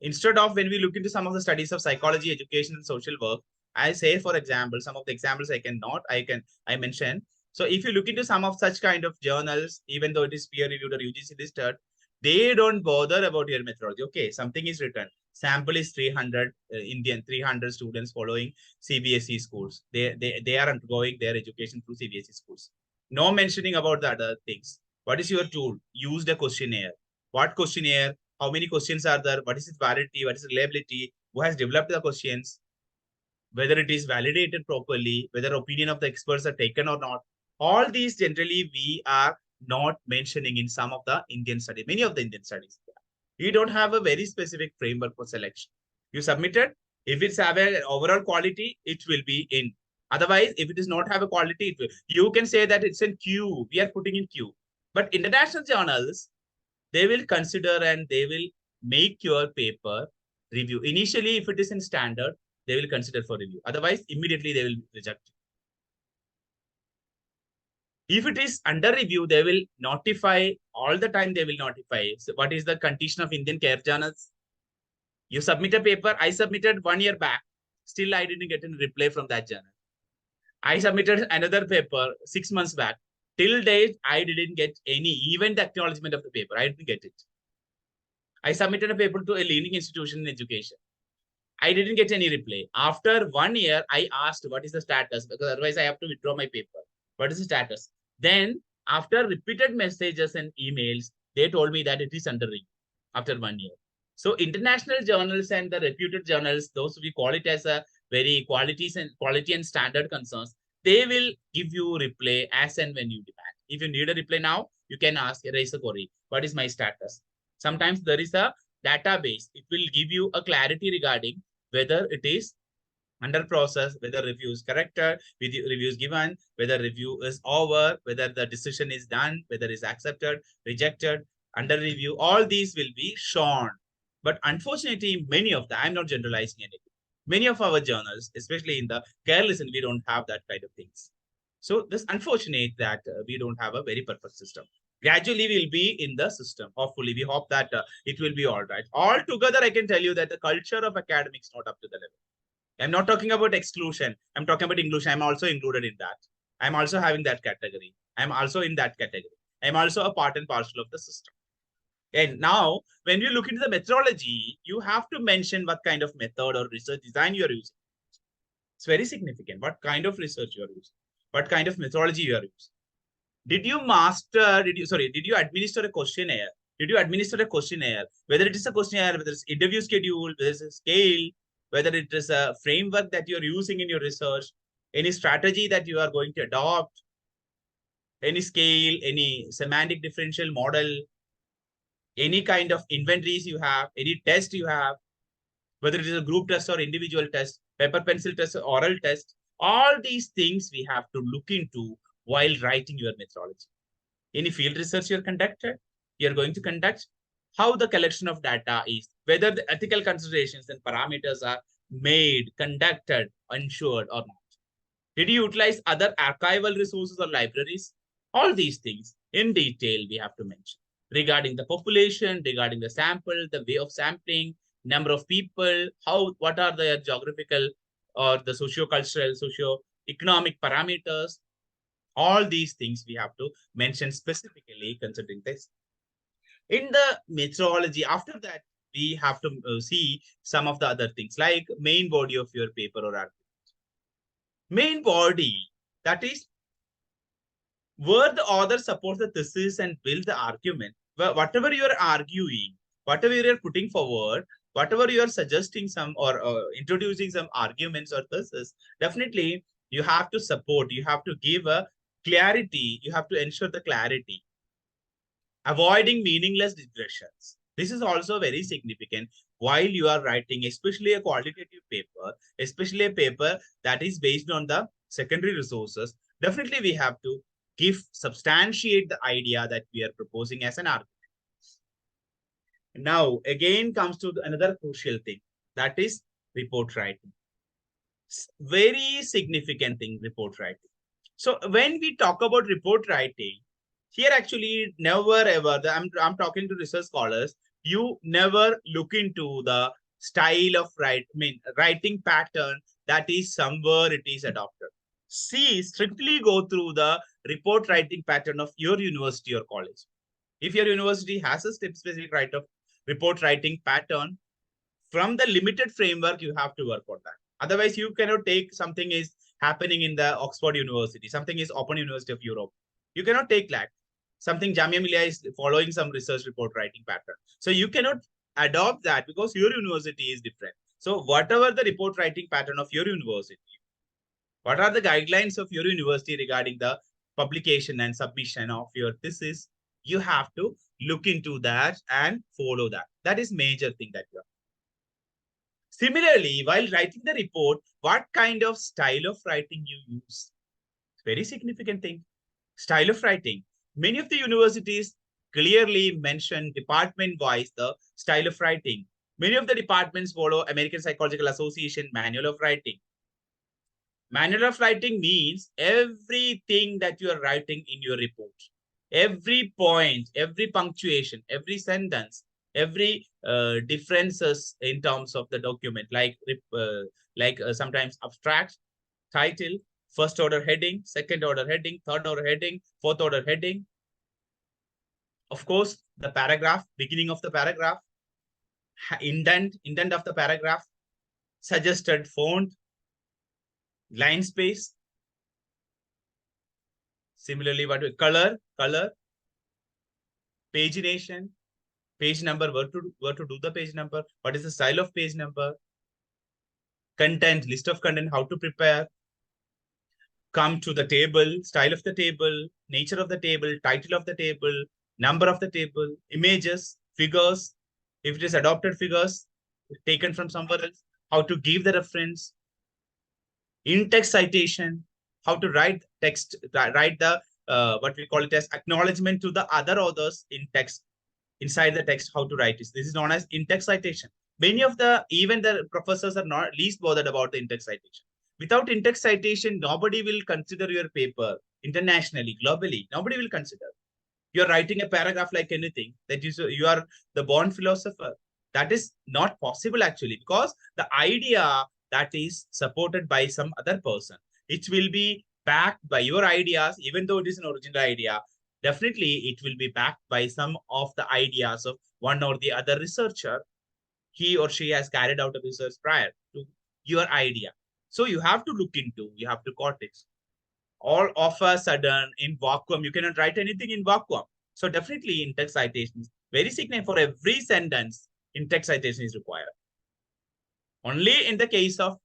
Instead of when we look into some of the studies of psychology, education, and social work, I say, for example, some of the examples I mention. So if you look into some of such kind of journals, even though it is peer-reviewed or UGC listed, they don't bother about your methodology. Okay, something is written. Sample is 300 300 students following CBSE schools. They are undergoing their education through CBSE schools. No mentioning about the other things. What is your tool? Use the questionnaire. What questionnaire? How many questions are there? What is its validity? What is its reliability? Who has developed the questions? Whether it is validated properly, whether opinion of the experts are taken or not. All these generally we are not mentioning in some of the Indian studies, many of the Indian studies. You don't have a very specific framework for selection. You submitted. If it's have an overall quality, it will be in. Otherwise, if it is not have a quality, you can say that it's in queue. We are putting in queue. But international journals, they will consider and they will make your paper review. Initially, if it is in standard, they will consider for review. Otherwise, immediately they will reject it. If it is under review, they will notify all the time. They will notify. So what is the condition of Indian care journals? You submit a paper. I submitted 1 year back. Still, I didn't get a reply from that journal. I submitted another paper 6 months back. Till date, I didn't get any, even the acknowledgement of the paper. I didn't get it. I submitted a paper to a leading institution in education. I didn't get any reply. After 1 year, I asked what is the status, because otherwise I have to withdraw my paper. What is the status? Then after repeated messages and emails, they told me that it is under review after 1 year. So international journals and the reputed journals, those we call it as a very quality and standard concerns, they will give you reply as and when you demand. If you need a reply now, you can ask, raise a query. What is my status? Sometimes there is a database. It will give you a clarity regarding whether it is under process, whether review is corrected, review is given, whether review is over, whether the decision is done, whether it's accepted, rejected, under review, all these will be shown. But unfortunately, many of them, I'm not generalizing anything. Many of our journals, especially in the careless, we don't have that kind of things. So this unfortunate that we don't have a very perfect system. Gradually, we'll be in the system. Hopefully, we hope that it will be all right. Altogether, I can tell you that the culture of academics not up to the level. I'm not talking about exclusion. I'm talking about inclusion. I'm also included in that. I'm also having that category. I'm also in that category. I'm also a part and parcel of the system. And now, when you look into the methodology, you have to mention what kind of method or research design you're using. It's very significant. What kind of research you're using? What kind of methodology you are using? Did you administer a questionnaire? Did you administer a questionnaire? Whether it is a questionnaire, whether it's interview schedule, whether it's a scale, whether it is a framework that you're using in your research, any strategy that you are going to adopt, any scale, any semantic differential model, any kind of inventories you have, any test you have, whether it is a group test or individual test, paper pencil test or oral test, all these things we have to look into while writing your methodology. Any field research you're going to conduct, how the collection of data is, whether the ethical considerations and parameters are made, conducted, ensured or not. Did you utilize other archival resources or libraries? All these things in detail we have to mention regarding the population, regarding the sample, the way of sampling, number of people, what are the geographical or the socio-cultural, socio-economic parameters. All these things we have to mention specifically considering this. In the methodology, after that, we have to see some of the other things like main body of your paper or argument. Main body, that is where the author supports the thesis and builds the argument. Whatever you are arguing, whatever you are putting forward, whatever you are suggesting some or introducing some arguments or thesis, definitely you have to support, you have to give a clarity, you have to ensure the clarity. Avoiding meaningless digressions. This is also very significant while you are writing, especially a qualitative paper, especially a paper that is based on the secondary resources. Definitely we have to substantiate the idea that we are proposing as an argument. Now, again comes to another crucial thing, that is report writing. Very significant thing, report writing. So when we talk about report writing, here actually never ever, I'm talking to research scholars, you never look into the style of writing pattern that is somewhere it is adopted. Strictly go through the report writing pattern of your university or college. If your university has a specific report writing pattern, from the limited framework, you have to work on that. Otherwise, you cannot take something is happening in the Oxford University, something is Open University of Europe. You cannot take that. Something Jamia Millia is following some research report writing pattern. So you cannot adopt that because your university is different. So whatever the report writing pattern of your university, what are the guidelines of your university regarding the publication and submission of your thesis, you have to look into that and follow that. That is major thing that you have. Similarly, while writing the report, what kind of style of writing you use? Very significant thing. Style of writing. Many of the universities clearly mention department-wise the style of writing. Many of the departments follow American Psychological Association Manual of Writing. Manual of writing means everything that you are writing in your report. Every point, every punctuation, every sentence, every differences in terms of the document, like sometimes abstract, title, first order heading, second order heading, third order heading, fourth order heading. Of course, the paragraph, beginning of the paragraph, indent of the paragraph, suggested font, line space. Similarly, color, pagination, page number, where to do the page number, what is the style of page number, content, list of content, how to prepare, come to the table, style of the table, nature of the table, title of the table, number of the table, images, figures, if it is adopted figures taken from somewhere else, how to give the reference, in-text citation, how to write text, write the what we call it as acknowledgement to the other authors in text, inside the text, how to write this. This is known as in-text citation. Many of even the professors are not least bothered about the in-text citation. Without in-text citation, nobody will consider your paper internationally, globally. Nobody will consider. You're writing a paragraph like anything, that you are the born philosopher. That is not possible actually, because the idea that is supported by some other person, it will be backed by your ideas, even though it is an original idea. Definitely, it will be backed by some of the ideas of one or the other researcher. He or she has carried out a research prior to your idea. So you have to look into, you have to quote it. All of a sudden in vacuum, you cannot write anything in vacuum. So definitely in-text citation is very significant. For every sentence, in-text citation is required. Only in the case of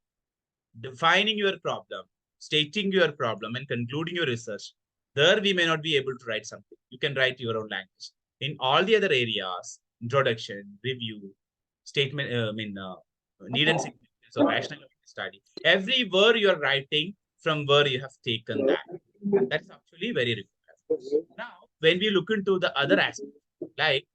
defining your problem, stating your problem, and concluding your research, there we may not be able to write something. You can write your own language. In all the other areas, introduction, review, statement, need and significance or rational study, every word you are writing, from where you have taken that. That's actually very required. Now, when we look into the other aspects, like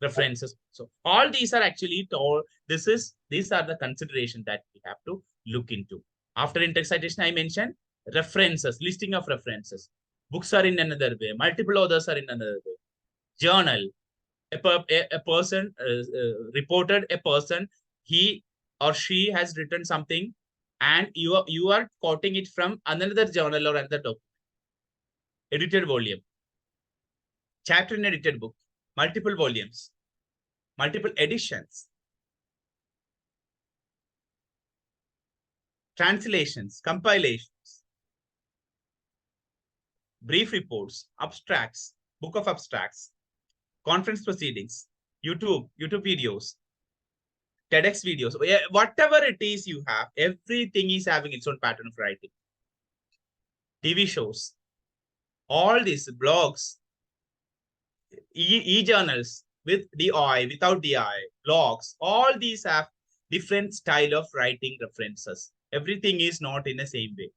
references, so all these are actually told. These are the consideration that we have to look into. After in-text citation, I mentioned references, listing of references. Books are in another way. Multiple authors are in another way. Journal. A person reported a person, he or she has written something, and you are quoting it from another journal or another document. Edited volume, chapter in edited book, multiple volumes, multiple editions, translations, compilations, brief reports, abstracts, book of abstracts, conference proceedings, YouTube videos, TEDx videos, whatever it is you have, everything is having its own pattern of writing. TV shows, all these blogs, e-journals with DI, without DI, blogs, all these have different style of writing references. Everything is not in the same way.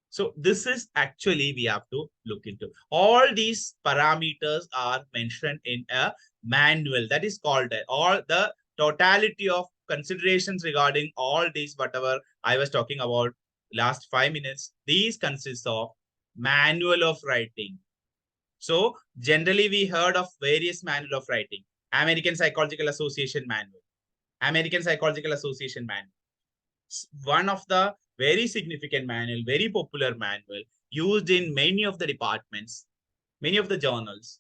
So this is actually we have to look into. All these parameters are mentioned in a manual that is called all the totality of considerations regarding all these, whatever I was talking about last 5 minutes. These consist of manual of writing. So generally we heard of various manual of writing. American Psychological Association manual, American Psychological Association manual. One of the very significant manual, very popular manual used in many of the departments, many of the journals,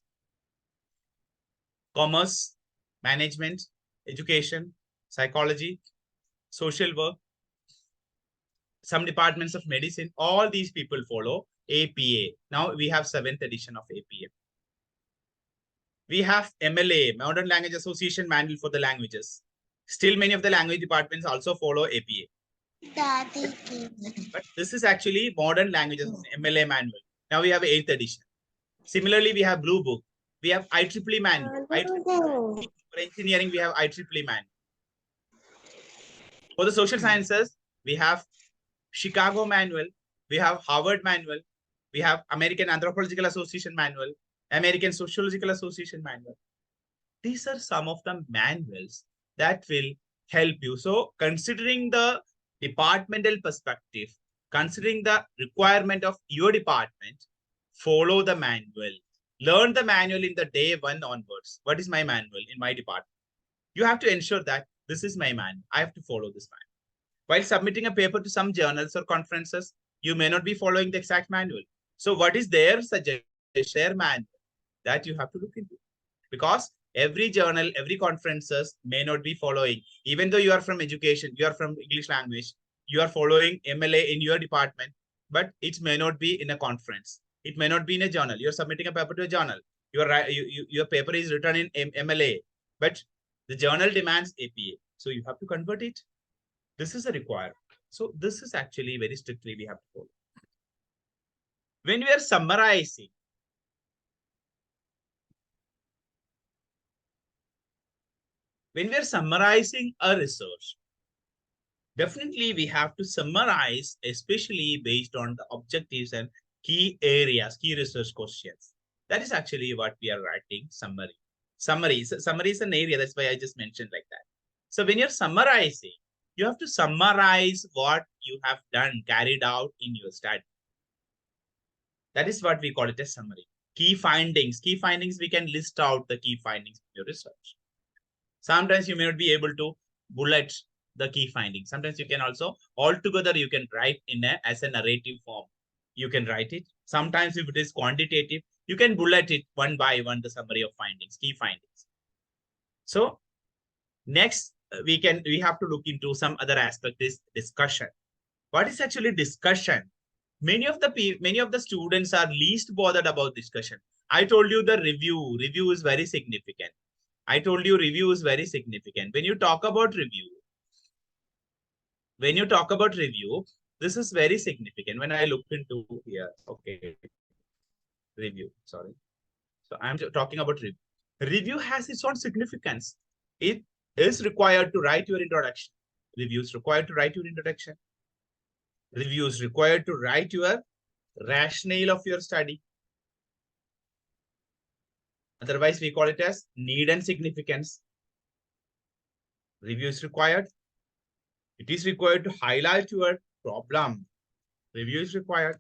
commerce, management, education, psychology, social work, some departments of medicine, all these people follow APA. Now we have 7th edition of APA. We have MLA, Modern Language Association Manual for the languages. Still many of the language departments also follow APA. But this is actually Modern Languages MLA manual. Now we have 8th edition. Similarly, we have Blue Book. We have IEEE manual. For engineering, we have IEEE manual. For the social sciences, we have Chicago manual. We have Harvard manual. We have American Anthropological Association manual, American Sociological Association manual. These are some of the manuals that will help you. So considering the departmental perspective, considering the requirement of your department, follow the manual. Learn the manual in the day 1 onwards. What is my manual in my department? You have to ensure that this is my manual. I have to follow this manual. While submitting a paper to some journals or conferences, you may not be following the exact manual. So what is their suggestion, their manual that you have to look into? Because every journal, every conferences may not be following. Even though you are from education, you are from English language, you are following MLA in your department, but it may not be in a conference. It may not be in a journal. You're submitting a paper to a journal. Your paper is written in MLA, but the journal demands APA. So you have to convert it. This is a requirement. So this is actually very strictly we have to follow. When we are summarizing, a research, Definitely, we have to summarize, especially based on the objectives and key areas, key research questions. That is actually what we are writing summary. Summary is an area. That's why I just mentioned like that. So when you're summarizing, you have to summarize what you have done, carried out in your study. That is what we call it as summary. Key findings. Key findings, we can list out the key findings of your research. Sometimes you may not be able to bullet the key findings. Sometimes you can also altogether you can write in as a narrative form. You can write it. Sometimes if it is quantitative, you can bullet it one by one, the summary of findings, key findings. So next we have to look into some other aspect, is discussion. What is actually discussion? Many of the students are least bothered about discussion. I told you the review is very significant. I told you review is very significant. When you talk about review, this is very significant. When I look into here, okay, review, sorry. So I'm talking about review. Review has its own significance. It is required to write your introduction. Review is required to write your introduction. Review is required to write your rationale of your study. Otherwise, we call it as need and significance. Review is required. It is required to highlight your problem. Review is required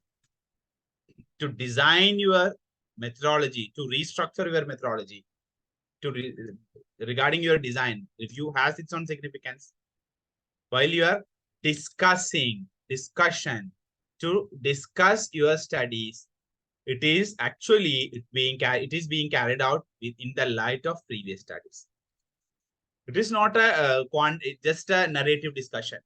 to design your methodology, to restructure your methodology. Regarding your design, review has its own significance. While you are discussion, to discuss your studies, it is actually being carried out in the light of previous studies. It is not just a narrative discussion.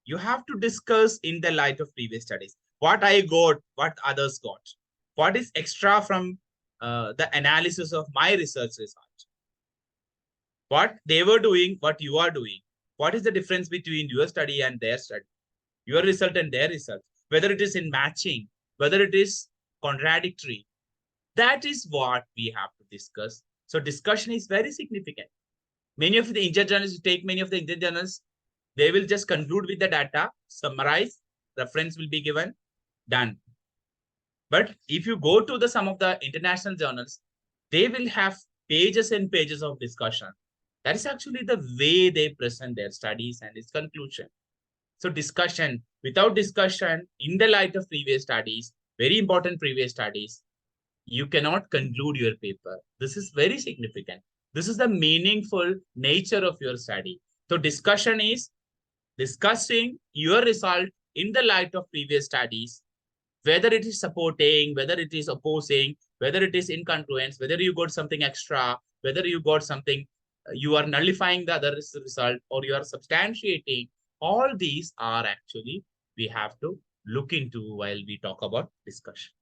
You have to discuss in the light of previous studies. What I got, what others got. What is extra from the analysis of my research result. What they were doing, what you are doing. What is the difference between your study and their study? Your result and their result. Whether it is in matching, whether it is contradictory. That is what we have to discuss. So discussion is very significant. Many of the Indian journals, they will just conclude with the data, summarize, reference will be given, done. But if you go to some of the international journals, they will have pages and pages of discussion. That is actually the way they present their studies and its conclusion. So discussion, without discussion, in the light of previous studies, very important previous studies, you cannot conclude your paper. This is very significant. This is the meaningful nature of your study. So discussion is discussing your result in the light of previous studies, whether it is supporting, whether it is opposing, whether it is incongruence, whether you got something extra, whether you got something, you are nullifying the other result, or you are substantiating. All these are actually, we have to look into while we talk about discussion.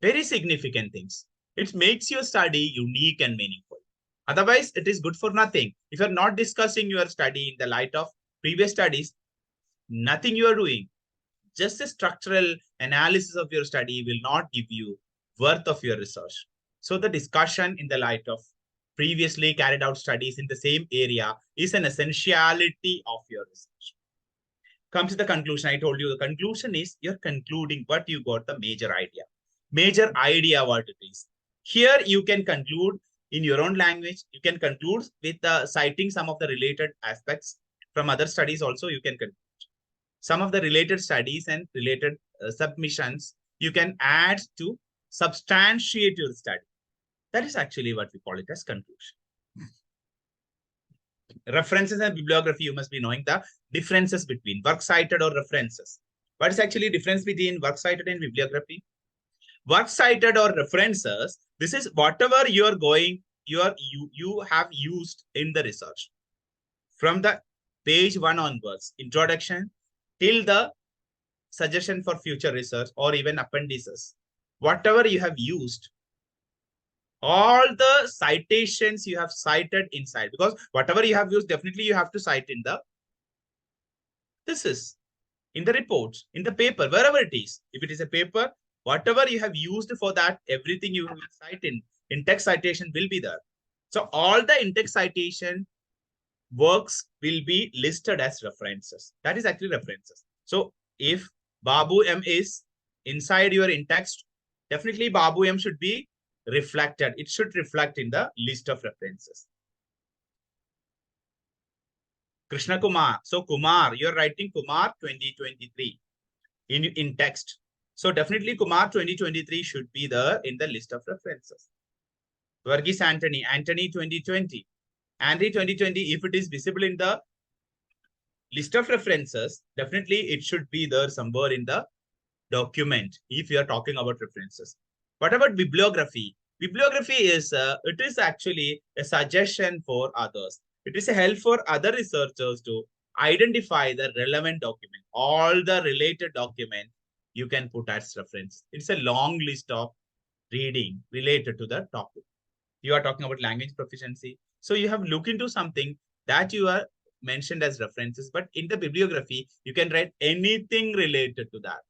Very significant things. It makes your study unique and meaningful. Otherwise, it is good for nothing. If you're not discussing your study in the light of previous studies, nothing you are doing. Just a structural analysis of your study will not give you worth of your research. So the discussion in the light of previously carried out studies in the same area is an essentiality of your research. Come to the conclusion. I told you the conclusion is you're concluding what you got, the major idea. Major idea what it is. Here you can conclude in your own language. You can conclude with citing some of the related aspects from other studies also. You can conclude some of the related studies and related submissions you can add to substantiate your study. That is actually what we call it as conclusion. References and bibliography, you must be knowing the differences between works cited or references. What is actually difference between works cited and bibliography? Works cited or references, this is whatever you are going, you have used in the research. From the page 1 onwards, introduction, till the suggestion for future research or even appendices, whatever you have used, all the citations you have cited inside, because whatever you have used, definitely you have to cite in the thesis, in the reports, in the paper, wherever it is. If it is a paper, whatever you have used for that, everything you will cite in text citation will be there. So all the in-text citation works will be listed as references. That is actually references. So if Babu M is inside your in-text, definitely Babu M should be reflected. It should reflect in the list of references. Krishna Kumar. So Kumar, you're writing Kumar 2023 in text. So definitely Kumar 2023 should be there in the list of references. Varghese Anthony 2020. Anthony 2020, if it is visible in the list of references, definitely it should be there somewhere in the document if you are talking about references. What about bibliography? Bibliography is, it is actually a suggestion for others. It is a help for other researchers to identify the relevant document. All the related document you can put as reference. It's a long list of reading related to the topic. You are talking about language proficiency. So you have looked into something that you are mentioned as references, but in the bibliography, you can write anything related to that.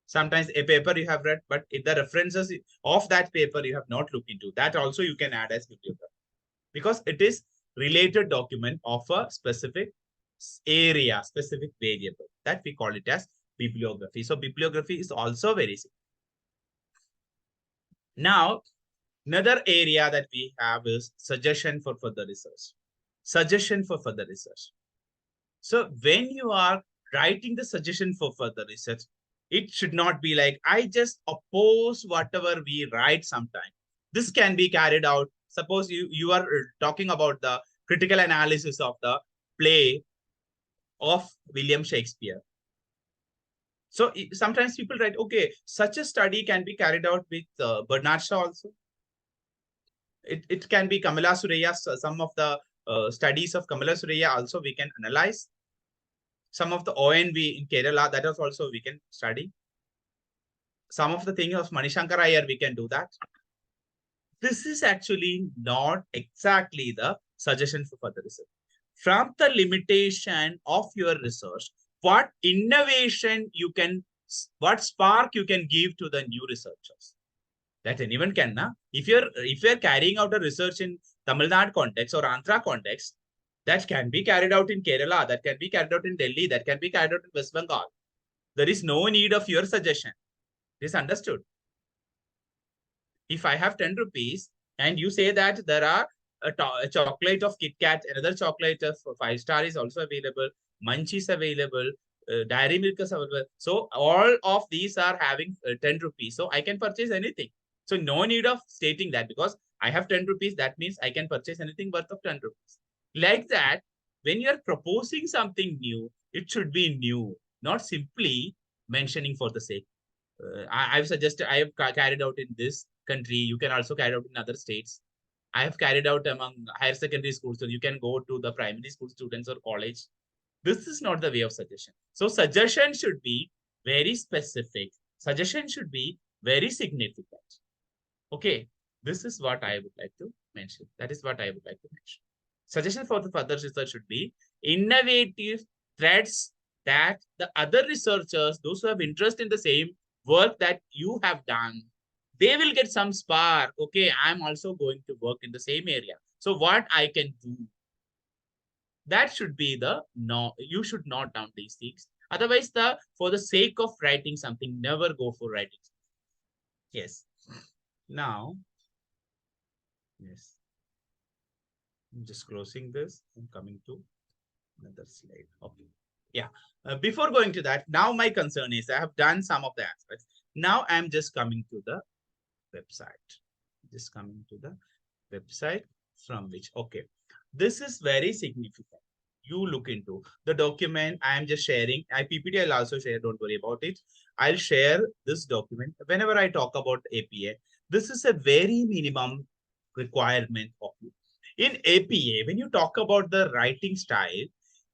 Sometimes a paper you have read, but in the references of that paper you have not looked into, that also you can add as bibliography, because it is related document of a specific area, specific variable, that we call it as bibliography. So bibliography is also very simple. Now, another area that we have is suggestion for further research. Suggestion for further research. So when you are writing the suggestion for further research, it should not be like, I just oppose whatever we write sometime. This can be carried out. Suppose you are talking about the critical analysis of the play of William Shakespeare. So sometimes people write, okay, such a study can be carried out with Bernard Shaw also. It can be Kamala Surya, some of the studies of Kamala Surya also we can analyze. Some of the ONV in Kerala, that is also we can study. Some of the things of Manishankar Iyer, we can do that. This is actually not exactly the suggestion for further research. From the limitation of your research, what innovation you can, what spark you can give to the new researchers. That anyone can, na? If you're carrying out a research in Tamil Nadu context or Andhra context, that can be carried out in Kerala, that can be carried out in Delhi, that can be carried out in West Bengal. There is no need of your suggestion. It is understood. If I have 10 rupees and you say that there are a chocolate of Kit Kat, another chocolate of 5-star is also available, Munch is available, Dairy Milk is available. So all of these are having 10 rupees. So I can purchase anything. So no need of stating that, because I have 10 rupees. That means I can purchase anything worth of 10 rupees. Like that, when you are proposing something new, it should be new, not simply mentioning for the sake. I've suggested, I have carried out in this country. You can also carry out in other states. I have carried out among higher secondary schools. So you can go to the primary school students or college. This is not the way of suggestion. So suggestion should be very specific. Suggestion should be very significant. Okay, this is what I would like to mention. That is what I would like to mention. Suggestion for the further research should be innovative threads that the other researchers, those who have interest in the same work that you have done, they will get some spark. Okay, I'm also going to work in the same area. So what I can do? That should be the, no, you should note down these things. Otherwise, for the sake of writing something, never go for writing. Yes. Now, yes. I'm just closing this and coming to another slide. Okay. Yeah. Before going to that, now my concern is I have done some of the aspects. Now I'm just coming to the website. Just coming to the website from which, okay, this is very significant. You look into the document. I am just sharing. PPT I'll also share. Don't worry about it. I'll share this document. Whenever I talk about APA, this is a very minimum requirement of you. In APA, when you talk about the writing style,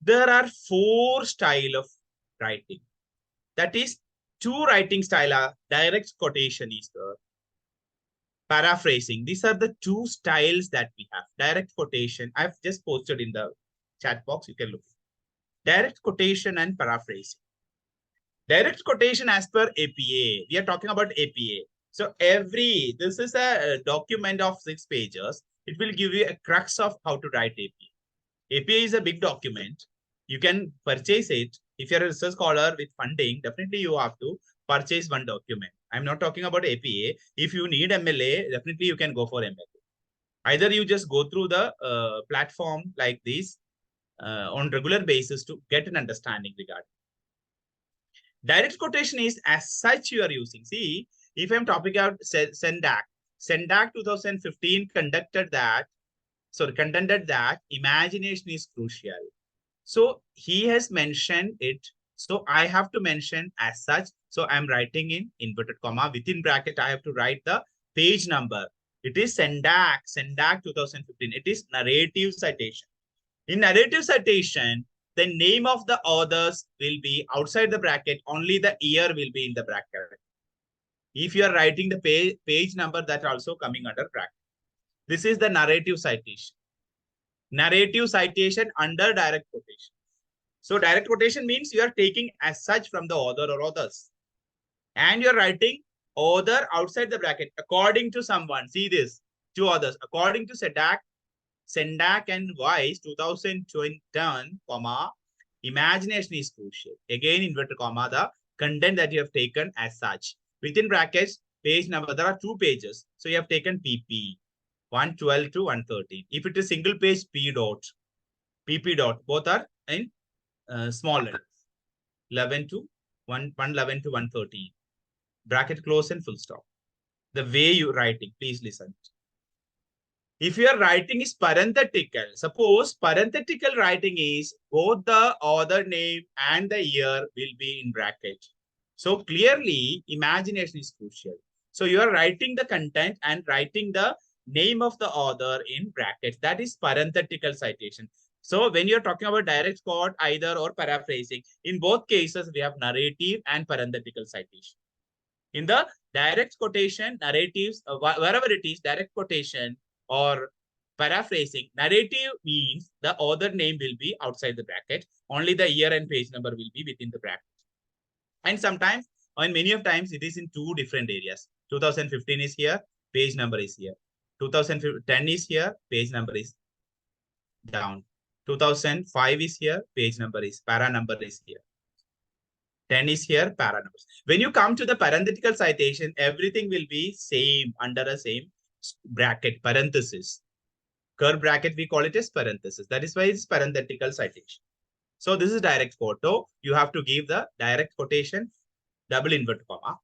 there are 4 styles of writing. That is, 2 writing style are direct quotation is there. Paraphrasing. These are the 2 styles that we have. Direct quotation. I've just posted in the chat box. You can look. Direct quotation and paraphrasing. Direct quotation as per APA. We are talking about APA. So this is a document of 6 pages. It will give you a crux of how to write APA. APA is a big document. You can purchase it. If you're a research scholar with funding, definitely you have to purchase one document. I'm not talking about APA. If you need MLA, definitely you can go for MLA. Either you just go through the platform like this on regular basis to get an understanding regarding. Direct quotation is as such you are using. See, if I'm talking about SENDAC, SENDAC 2015 contended that imagination is crucial. So he has mentioned it. So I have to mention as such. So I'm writing in inverted comma. Within bracket, I have to write the page number. It is SENDAC 2015. It is narrative citation. In narrative citation, the name of the authors will be outside the bracket. Only the year will be in the bracket. If you are writing the page number, that also coming under bracket. This is the narrative citation. Narrative citation under direct quotation. So direct quotation means you are taking as such from the author or authors. And you're writing author outside the bracket according to someone. See this, two authors. According to SENDAC and Weiss 2020, comma, imagination is crucial. Again, inverted comma, the content that you have taken as such. Within brackets, page number, there are 2 pages. So you have taken PP, 112 to 113. If it is single page, P dot, PP dot, both are in small letters. 11 to 111 to 113. Bracket close and full stop. The way you writing, please listen. If your writing is parenthetical, suppose parenthetical writing is both the author name and the year will be in bracket. So clearly, imagination is crucial. So you are writing the content and writing the name of the author in brackets. That is parenthetical citation. So when you're talking about direct quote, either or paraphrasing, in both cases, we have narrative and parenthetical citation. In the direct quotation, narratives, wherever it is, direct quotation or paraphrasing, narrative means the author name will be outside the bracket. Only the year and page number will be within the bracket. And sometimes, and many of times, it is in 2 different areas. 2015 is here, page number is here. 2010 is here, page number is down. 2005 is here, page number is, para number is here. 10 is here, para numbers. When you come to the parenthetical citation, everything will be same under a same bracket, parenthesis. Curve bracket, we call it as parenthesis. That is why it's parenthetical citation. So this is direct quote. You have to give the direct quotation, double inverted comma.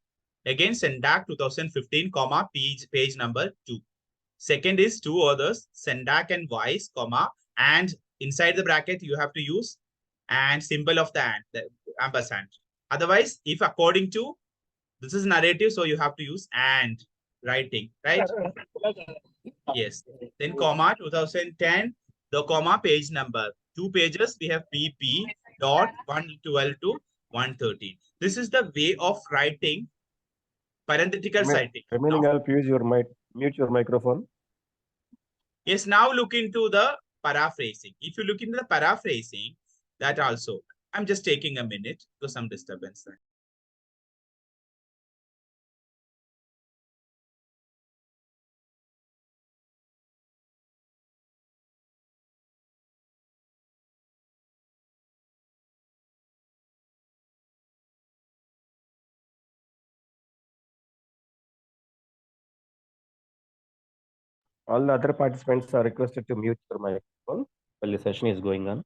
Again, SENDAC 2015, comma, page number 2. Second is 2 others, SENDAC and Weiss, comma, and inside the bracket, you have to use and symbol of the and, the ampersand. Otherwise, if according to, this is narrative, so you have to use and writing, right? Yes. Then comma 2010, the comma page number. 2 pages, we have PP dot 112 to 113. This is the way of writing parenthetical citing. Remaining help, use your mute your microphone. Yes, now look into the paraphrasing. If you look into the paraphrasing, that also, I'm just taking a minute because some disturbance there. All the other participants are requested to mute your microphone while the session is going on.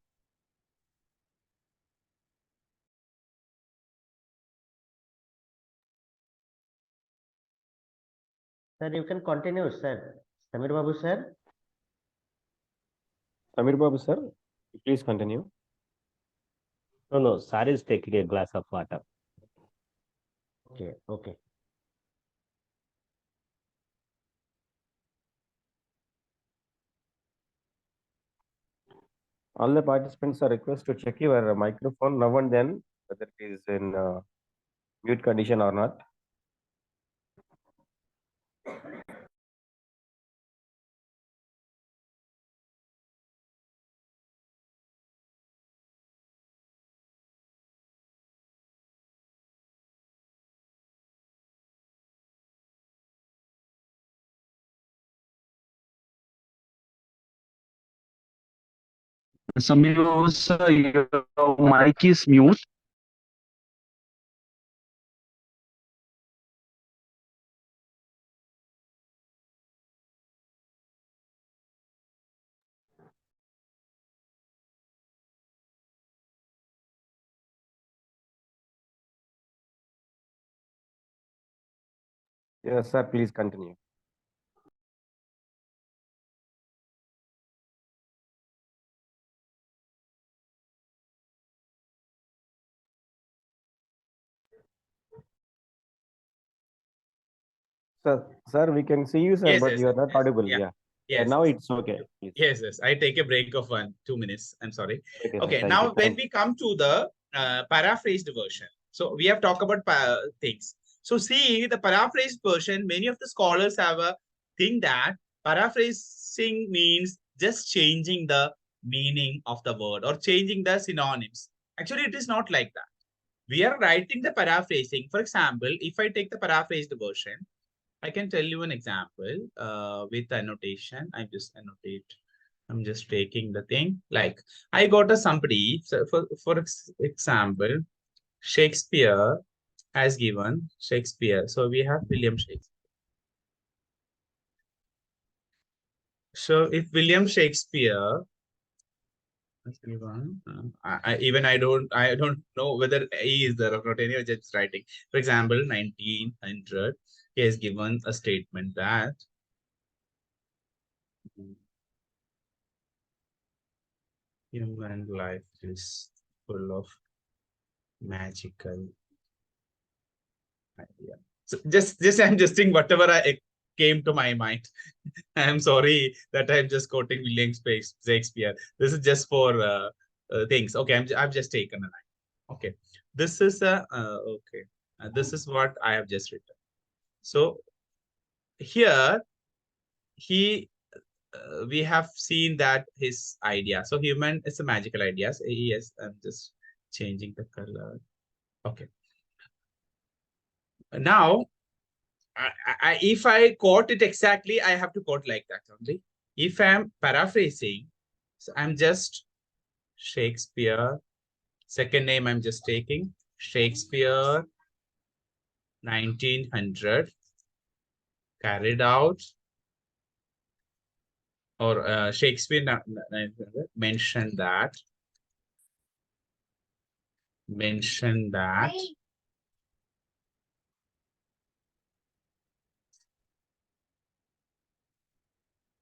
Sir, you can continue, sir. Samir Babu, sir. Samir Babu, sir, please continue. No, sir is taking a glass of water. Okay, okay. All the participants are requested to check your microphone now and then, whether it is in mute condition or not. Samir, sir, your mic is mute. Yes, sir, please continue. Sir, we can see you, sir, Yes, but yes, you are not audible. yeah, Yeah. yes, Now yes. it's okay. Please. Yes, yes. I take a break of 2 minutes. I'm sorry. Okay, sir. Okay, Thank now you. when Thank you. we come to the paraphrased version, so we have talked about things. So see the paraphrased version, many of the scholars have a thing that paraphrasing means just changing the meaning of the word or changing the synonyms. Actually, it is not like that. We are writing the paraphrasing. For example, if I take the paraphrased version, I can tell you an example with annotation. I'm just taking the thing. Like I got a somebody, so for example, Shakespeare has given Shakespeare. So we have William Shakespeare. So if William Shakespeare has given, I don't know whether he is there or not. Anyway, just writing. For example, 1900, he has given a statement that human life is full of magical idea. So just I'm just saying whatever I came to my mind. I'm sorry that I'm just quoting William Shakespeare. This is just for things. Okay, I've just taken a line. Okay, this is a okay. This is what I have just written. So here he we have seen that his idea. So human is a magical idea. So yes, I'm just changing the color. Okay. Now, if I quote it exactly, I have to quote like that only. If I'm paraphrasing, so I'm just Shakespeare. Second name I'm just taking Shakespeare 1900 carried out, or Shakespeare mentioned that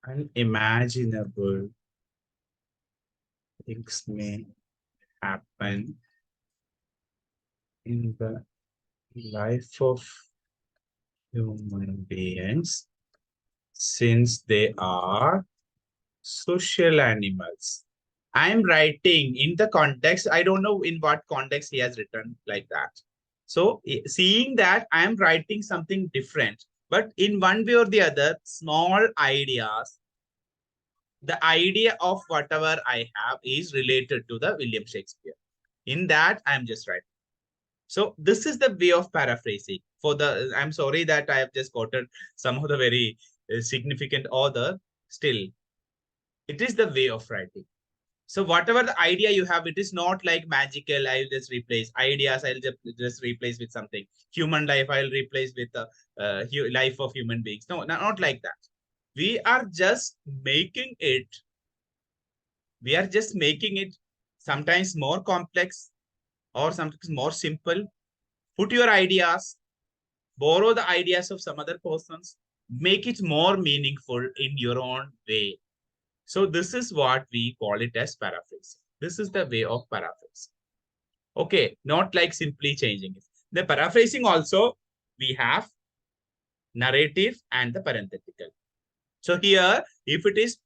unimaginable things may happen in the life of human beings since they are social animals. I'm writing in the context. I don't know in what context he has written like that. So seeing that I'm writing something different, but in one way or the other, small ideas, the idea of whatever I have is related to the William Shakespeare. In that, I'm just writing. So this is the way of paraphrasing. I'm sorry that I have just quoted some of the very significant author. Still, it is the way of writing. So whatever the idea you have, it is not like magical. I'll just replace ideas. I'll just replace with something. Human life, I'll replace with the life of human beings. No, not like that. We are just making it. We are just making it sometimes more complex or sometimes more simple. Put your ideas, borrow the ideas of some other persons, make it more meaningful in your own way. So this is what we call it as paraphrasing. This is the way of paraphrasing. Okay, not like simply changing it. The paraphrasing also, we have narrative and the parenthetical. So here, if it is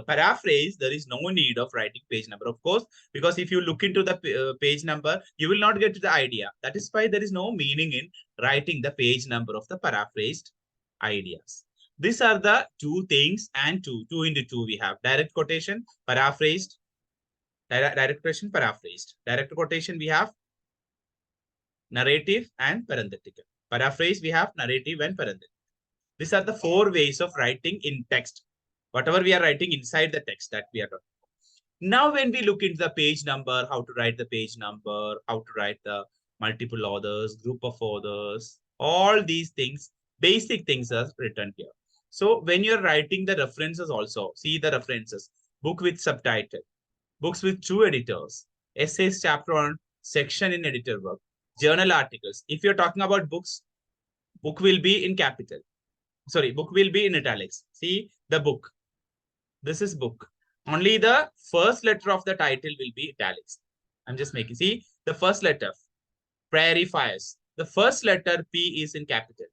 paraphrase, there is no need of writing page number, of course, because if you look into the page number, you will not get to the idea. That is why there is no meaning in writing the page number of the paraphrased ideas. These are the two things, and two into two we have direct quotation, paraphrased, direct quotation, paraphrased. Direct quotation we have narrative and parenthetical. Paraphrase we have narrative and parenthetical. These are the four ways of writing in text. Whatever we are writing inside the text that we are talking about. Now, when we look into the page number, how to write the page number, how to write the multiple authors, group of authors, all these things, basic things are written here. So when you're writing the references also, see the references, book with subtitle, books with two editors, essays chapter on section in editor work, journal articles. If you're talking about books, book will be in capital. Sorry, book will be in italics. See the book. This is book. Only the first letter of the title will be italics. I'm just making, see the first letter, prairie fires. The first letter P is in capital.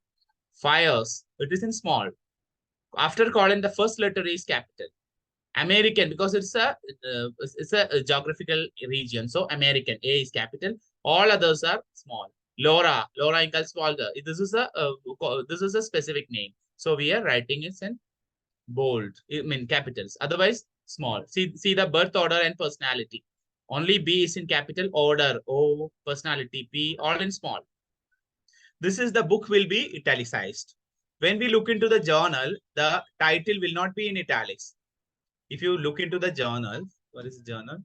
Fires, it is in small. After colon, the first letter is capital. American, because it's a geographical region. So American, A is capital. All others are small. Laura equals small. This is a specific name. So we are writing it in bold, I mean capitals. Otherwise, small. See the birth order and personality. Only B is in capital, order, O, personality, P, all in small. This is the book will be italicized. When we look into the journal, the title will not be in italics. If you look into the journal, what is the journal?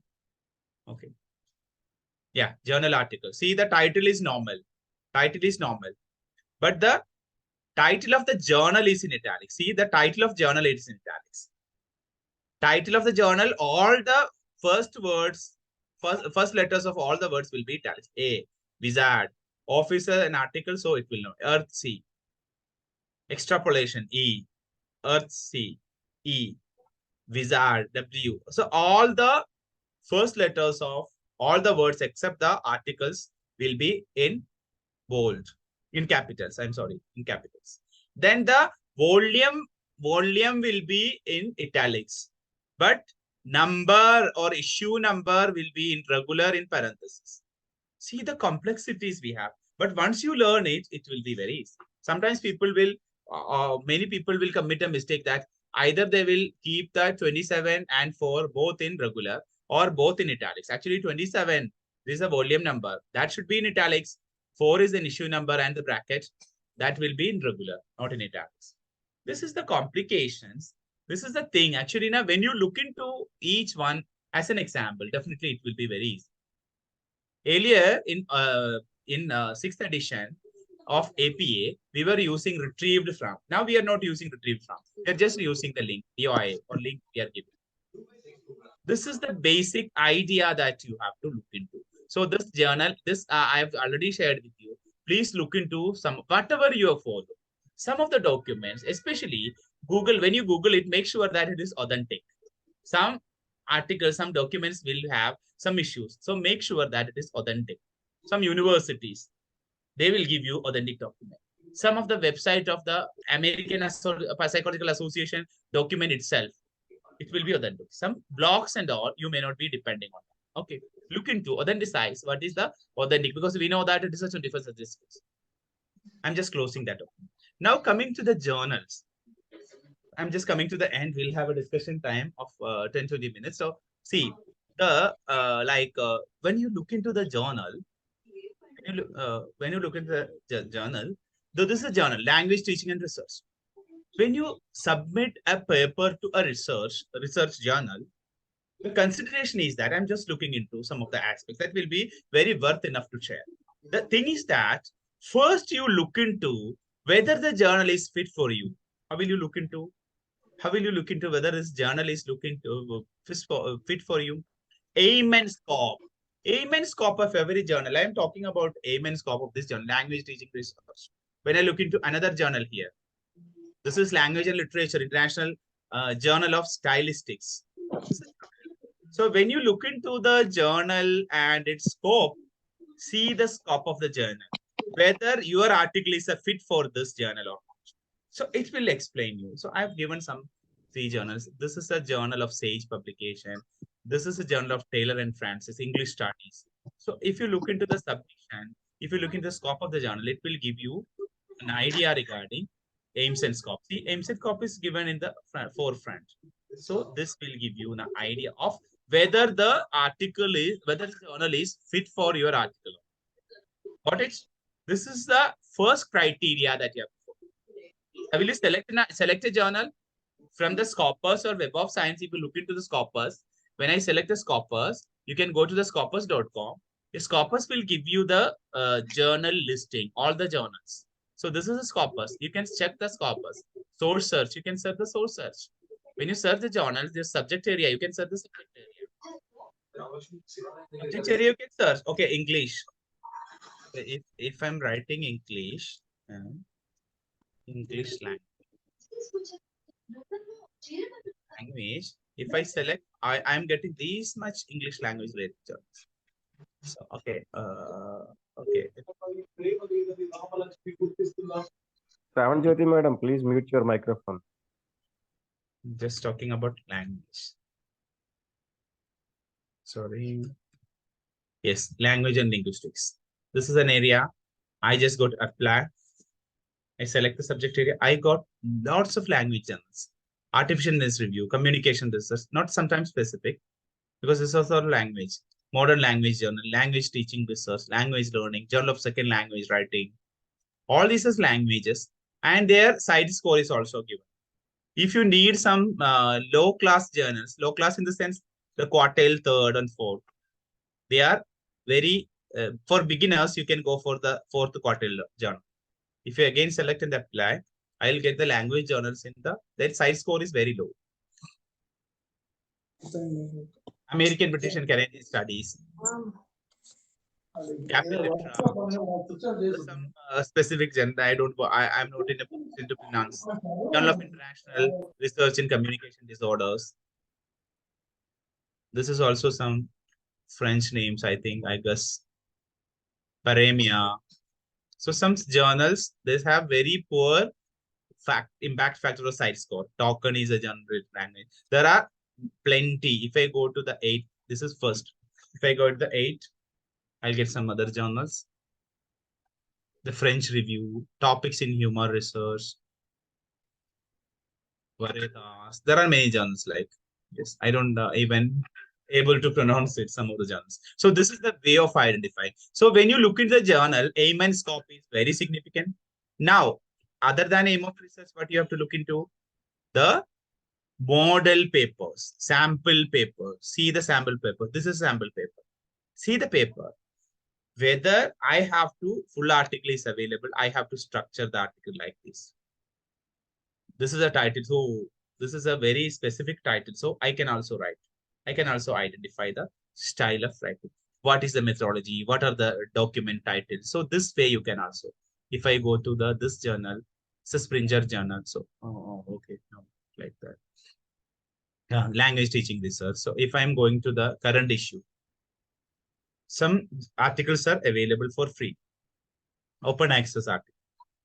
Okay. Yeah, journal article. See, the title is normal. Title is normal. But the title of the journal is in italics. See, the title of journal is in italics. Title of the journal, all the first words, first letters of all the words will be italics. A, wizard, officer, an article, so it will know. Earth, C. Extrapolation, E. Earth, C. E. Wizard, W. So all the first letters of all the words except the articles will be in bold, in capitals. I'm sorry, in capitals. Then the volume will be in italics, but number or issue number will be in regular in parentheses. See the complexities we have, but once you learn it, it will be very easy. Sometimes people will, many people will commit a mistake that either they will keep the 27 and 4 both in regular or both in italics. Actually, 27 this is a volume number. That should be in italics. 4 is an issue number and the bracket. That will be in regular, not in italics. This is the complications. This is the thing. Actually, now when you look into each one as an example, definitely it will be very easy. Earlier in 6th edition of APA, we were using retrieved from. Now we are not using retrieved from. We are just using the link, DOI or link we are giving. This is the basic idea that you have to look into. So this journal, this I've already shared with you. Please look into some, whatever you follow. Some of the documents, especially Google, when you Google it, make sure that it is authentic. Some articles, some documents will have some issues. So make sure that it is authentic. Some universities, they will give you authentic document. Some of the website of the American Psychological Association document itself, it will be authentic. Some blogs and all, you may not be depending on that. Okay, look into authenticize what is the authentic, because we know that it is a 21st century. I'm just closing that up. Now coming to the journals. I'm just coming to the end. We'll have a discussion time of 10-20 minutes. So see, the when you look into the journal, when you look into the journal, though this is a journal, language teaching and research. When you submit a paper to a research journal, the consideration is that I'm just looking into some of the aspects that will be very worth enough to share. The thing is that first you look into whether the journal is fit for you. How will you look into? How will you look into whether this journal is looking to fit for you? Aim and scope. Aim and scope of every journal. I am talking about aim and scope of this journal, language teaching research. When I look into another journal here, this is Language and Literature, International Journal of Stylistics. So when you look into the journal and its scope, see the scope of the journal, whether your article is a fit for this journal or not. So it will explain you. So I've given some 3 journals. This is a journal of Sage publication. This is a journal of Taylor and Francis, English studies. So if you look into the submission, if you look into the scope of the journal, it will give you an idea regarding aims and scope. See, aims and scope is given in the forefront. So this will give you an idea of whether the article is, whether the journal is fit for your article. Got it? This is the first criteria that you have to follow. I will select a journal from the Scopus or Web of Science. If you look into the Scopus, when I select the Scopus, you can go to the scopus.com. The Scopus will give you the journal listing, all the journals. So this is a Scopus. You can check the Scopus. Source search, you can search the source search. When you search the journals, the subject area, you can search the subject area. Subject area you can search. Okay, English. If I'm writing English language, if I select, I'm getting this much English language literature. So okay, okay. Shravan Jyoti madam, please mute your microphone. Just talking about language. Sorry. Yes, language and linguistics. This is an area. I just got apply. I select the subject area. I got lots of language journals. Artificial intelligence review, communication research, not sometimes specific, because this is also language. Modern language journal, language teaching research, language learning, journal of second language writing. All these is languages, and their side score is also given. If you need some low class journals, low class in the sense the quartile, third, and fourth, they are very for beginners. You can go for the fourth quartile journal. If you again select and apply, I'll get the language journals in their side score is very low. American, British, and Canadian studies. Some specific gender. I'm not in a position to pronounce. Journal of International Research in Communication Disorders. This is also some French names, I guess. Paremia. So some journals, they have very poor impact factor or side score. Token is a general language. There are plenty. If I go to the 8, this is first. If I go to the 8, I'll get some other journals. The French Review, Topics in Humor Research. Veritas. There are many journals like this. I don't even able to pronounce it, some of the journals. So this is the way of identifying. So when you look into the journal, aim and scope is very significant. Now, other than aim of research, what you have to look into? The model papers, sample paper. See the sample paper. This is sample paper. See the paper. Whether I have to, full article is available, I have to structure the article like this. This is a title. So this is a very specific title. So I can also write. I can also identify the style of writing. What is the methodology? What are the document titles? So this way you can also, if I go to this journal, it's a Springer journal. So, okay, no, like that. Language teaching research. So if I'm going to the current issue, some articles are available for free. Open access article.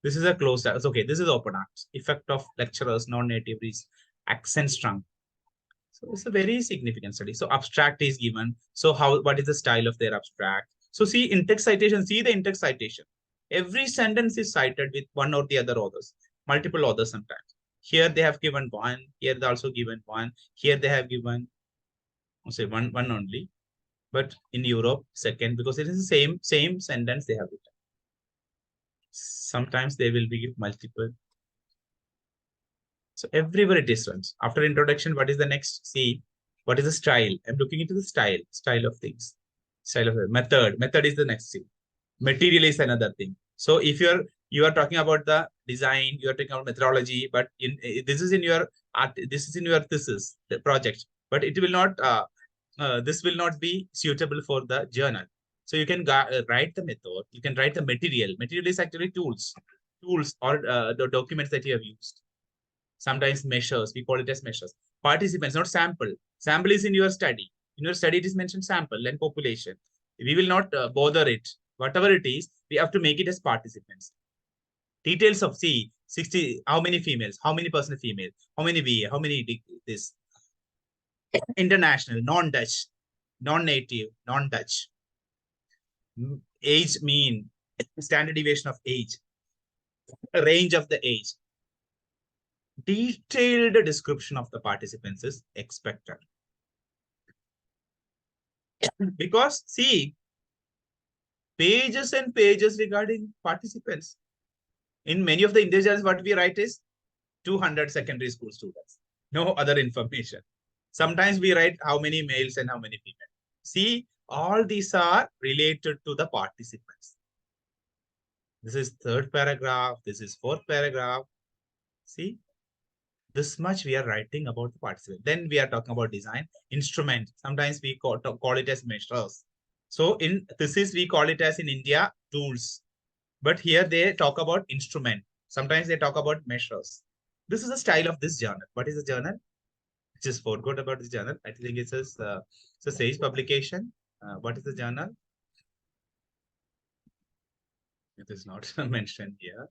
This is a closed access. Okay, this is open access. Effect of lecturers, non-native accent strong. So it's a very significant study. So abstract is given. So what is the style of their abstract? So see in-text citation, see the in-text citation. Every sentence is cited with one or the other authors, multiple authors sometimes. Here they have given one, here they also given one, here they have given, say one only. But in Europe, second, because it is the same sentence they have written. Sometimes they will be multiple. So everywhere it is runs. After introduction, what is the next? See, what is the style? I'm looking into the style of things. Style of method. Method is the next thing. Material is another thing. So if you are talking about the design, you are talking about methodology, but this is in your thesis, the project, but it will not. This will not be suitable for the journal. So you can write the method. You can write the material. Material is actually tools or the documents that you have used. Sometimes measures, we call it as measures. Participants, not sample. Sample is in your study. In your study, it is mentioned sample and population. We will not bother it. Whatever it is, we have to make it as participants. Details of 60, how many females, how many percent female, how many VA, how many this. International, non-Dutch, non-native, non-Dutch. Age mean, standard deviation of age, range of the age. Detailed description of the participants is expected. Because see, pages and pages regarding participants. In many of the Indian journals, what we write is 200 secondary school students. No other information. Sometimes we write how many males and how many females. See, all these are related to the participants. This is third paragraph. This is fourth paragraph. See, this much we are writing about the participant. Then we are talking about design, instrument. Sometimes we call it as measures. So in thesis, we call it as in India, tools. But here they talk about instrument. Sometimes they talk about measures. This is the style of this journal. What is the journal? Just forgot about the journal. I think it says it's a Sage publication. What is the journal? It is not mentioned here.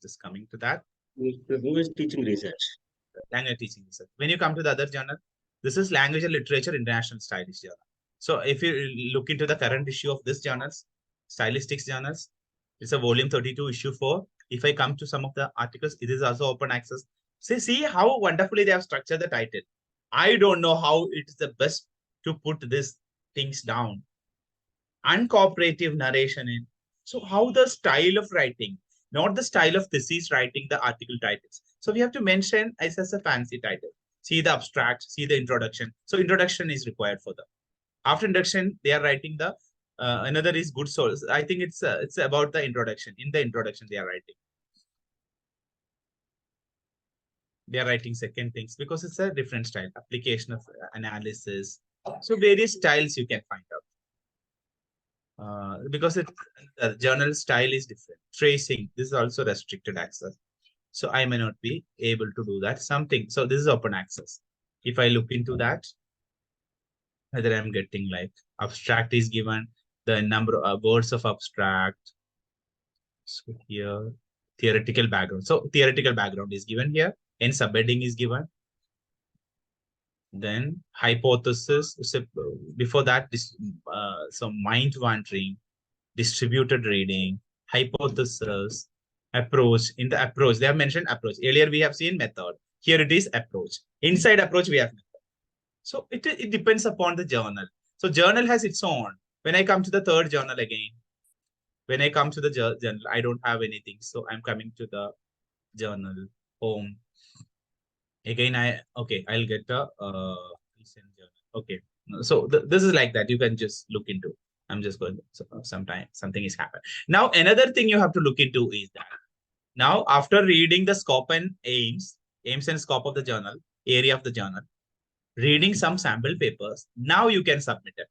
Just coming to that. Who is teaching research? Language teaching research. When you come to the other journal, this is Language and Literature International Stylish Journal. So if you look into the current issue of this journals, Stylistics journals, it's a volume 32, issue 4. If I come to some of the articles, it is also open access. See how wonderfully they have structured the title. I don't know how it is the best to put these things down. Uncooperative narration in. So how the style of writing, not the style of thesis writing the article titles. So we have to mention as a fancy title. See the abstract, see the introduction. So introduction is required for them. After introduction, they are writing the another is good source. I think it's about the introduction. In the introduction, they are writing. They are writing second things because it's a different style, application of analysis. So various styles you can find out. Because the journal style is different. Tracing, this is also restricted access. So I may not be able to do that. Something. So this is open access. If I look into that, whether I'm getting like abstract is given, the number of words of abstract. So here, theoretical background. So theoretical background is given here. And subheading is given. Then hypothesis. So before that, so mind wandering, distributed reading, hypothesis, approach. In the approach, they have mentioned approach. Earlier we have seen method. Here it is approach. Inside approach we have method. So it depends upon the journal. So journal has its own. When I come to the third journal again, when I come to the journal, I don't have anything. So I'm coming to the journal home. Again, I'll get the recent journal. Okay. So this is like that. You can just look into. I'm just going sometime something is happening. Now, another thing you have to look into is that now after reading the scope and aims and scope of the journal, area of the journal, reading some sample papers, now you can submit it.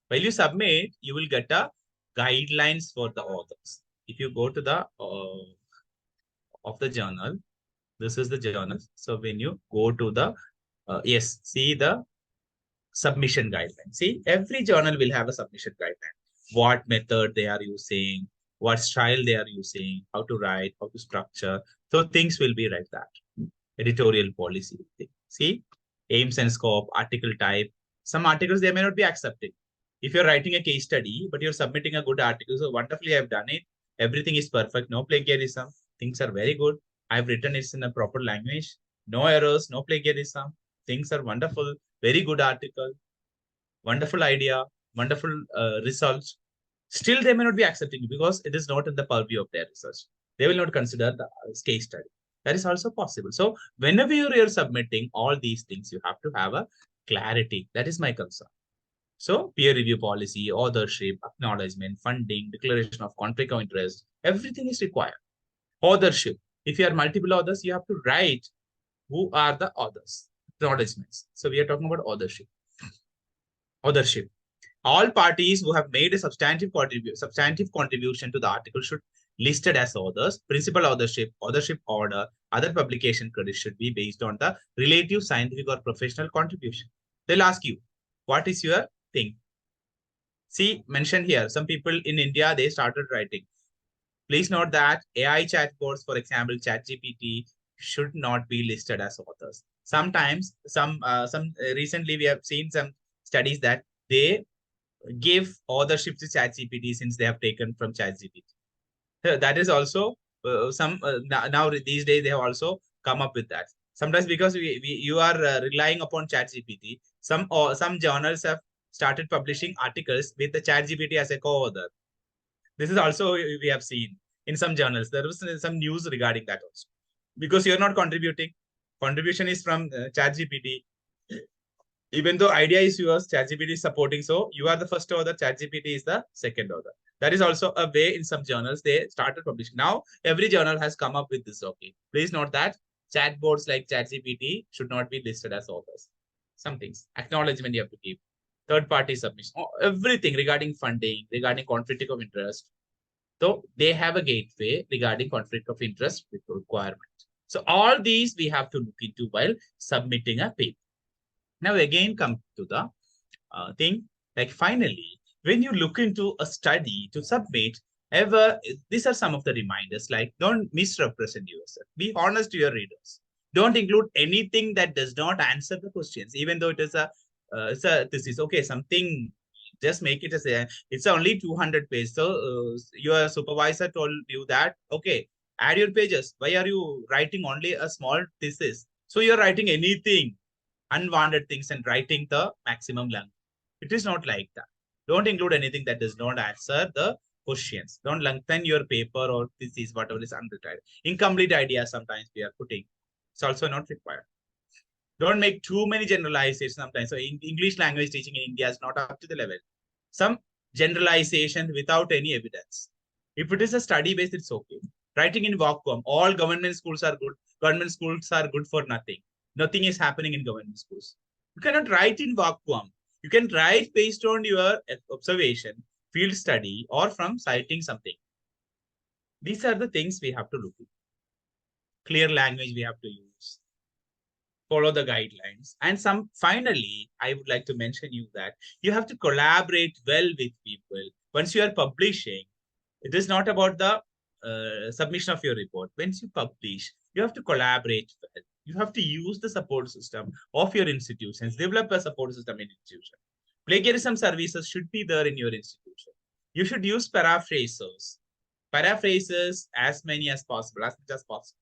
While you submit, you will get a guidelines for the authors. If you go to the of the journal, this is the journal. So when you go to the see the submission guideline. See, every journal will have a submission guideline. What method they are using, what style they are using, how to write, how to structure. So things will be like that. Editorial policy. See, aims and scope, article type. Some articles they may not be accepted. If you're writing a case study, but you're submitting a good article, so wonderfully I've done it. Everything is perfect. No plagiarism. Things are very good. I've written it in a proper language. No errors, no plagiarism. Things are wonderful. Very good article. Wonderful idea. Wonderful results. Still, they may not be accepting because it is not in the purview of their research. They will not consider the case study. That is also possible. So whenever you're submitting all these things, you have to have a clarity. That is my concern. So peer review policy, authorship, acknowledgement, funding, declaration of conflict of interest, everything is required. Authorship. If you are multiple authors, you have to write who are the authors, acknowledgements. So we are talking about authorship. Authorship. All parties who have made a substantive contribution to the article should listed as authors. Principal authorship, authorship order, other publication credits should be based on the relative scientific or professional contribution. They'll ask you, what is your thing? See, mentioned here, some people in India, they started writing. Please note that AI chatbots, for example, ChatGPT, should not be listed as authors. Sometimes, recently we have seen some studies that they give authorship to ChatGPT since they have taken from ChatGPT. That is also now these days they have also come up with that. Sometimes because you are relying upon ChatGPT, some journals have started publishing articles with the ChatGPT as a co-author. This is also we have seen in some journals. There was some news regarding that also. Because you're not contributing. Contribution is from ChatGPT. Even though idea is yours, ChatGPT is supporting. So you are the first author, ChatGPT is the second author. That is also a way in some journals they started publishing. Now every journal has come up with this. Okay, please note that chatbots like ChatGPT should not be listed as authors. Some things, acknowledgement you have to give, third-party submission, everything regarding funding, regarding conflict of interest. So they have a gateway regarding conflict of interest with requirement. So all these we have to look into while submitting a paper. Now again come to the thing, like finally, when you look into a study to submit, these are some of the reminders, like don't misrepresent yourself. Be honest to your readers. Don't include anything that does not answer the questions, even though it is this is okay, something, just make it as it's only 200 pages. So your supervisor told you that, okay, add your pages. Why are you writing only a small thesis? So you're writing anything, unwanted things and writing the maximum length. It is not like that. Don't include anything that does not answer the questions. Don't lengthen your paper or thesis, whatever is unretired. Incomplete ideas sometimes we are putting. It's also not required. Don't make too many generalizations sometimes. So in English language teaching in India is not up to the level. Some generalization without any evidence. If it is a study based, it's okay. Writing in vacuum, all government schools are good. Government schools are good for nothing. Nothing is happening in government schools. You cannot write in vacuum. You can write based on your observation, field study, or from citing something. These are the things we have to look at. Clear language we have to use. Follow the guidelines. And finally, I would like to mention you that you have to collaborate well with people. Once you are publishing, it is not about the submission of your report. Once you publish, you have to collaborate well. You have to use the support system of your institutions, develop a support system in institution. Plagiarism services should be there in your institution. You should use paraphrases as many as possible, as much as possible.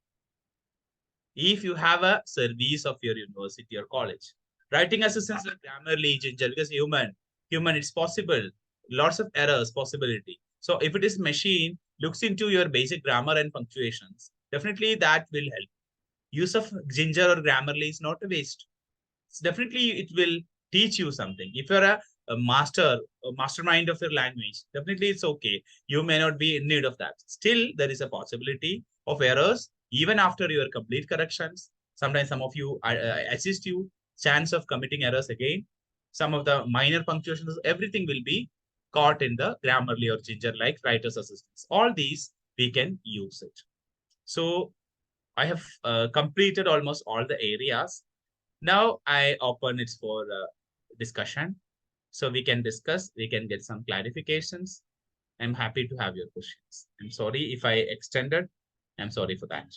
If you have a service of your university or college, writing assistance like Grammarly, Ginger, because human, it's possible. Lots of errors, possibility. So if it is machine, looks into your basic grammar and punctuations, definitely that will help. Use of Ginger or Grammarly is not a waste. It's definitely, it will teach you something. If you're a mastermind of your language, definitely it's okay. You may not be in need of that. Still, there is a possibility of errors even after your complete corrections. Sometimes some of you assist you, chance of committing errors again. Some of the minor punctuations, everything will be caught in the Grammarly or Ginger like writer's assistance. All these, we can use it. So I have completed almost all the areas. Now I open it for discussion. So we can discuss, we can get some clarifications. I'm happy to have your questions. I'm sorry if I extended. I'm sorry for that.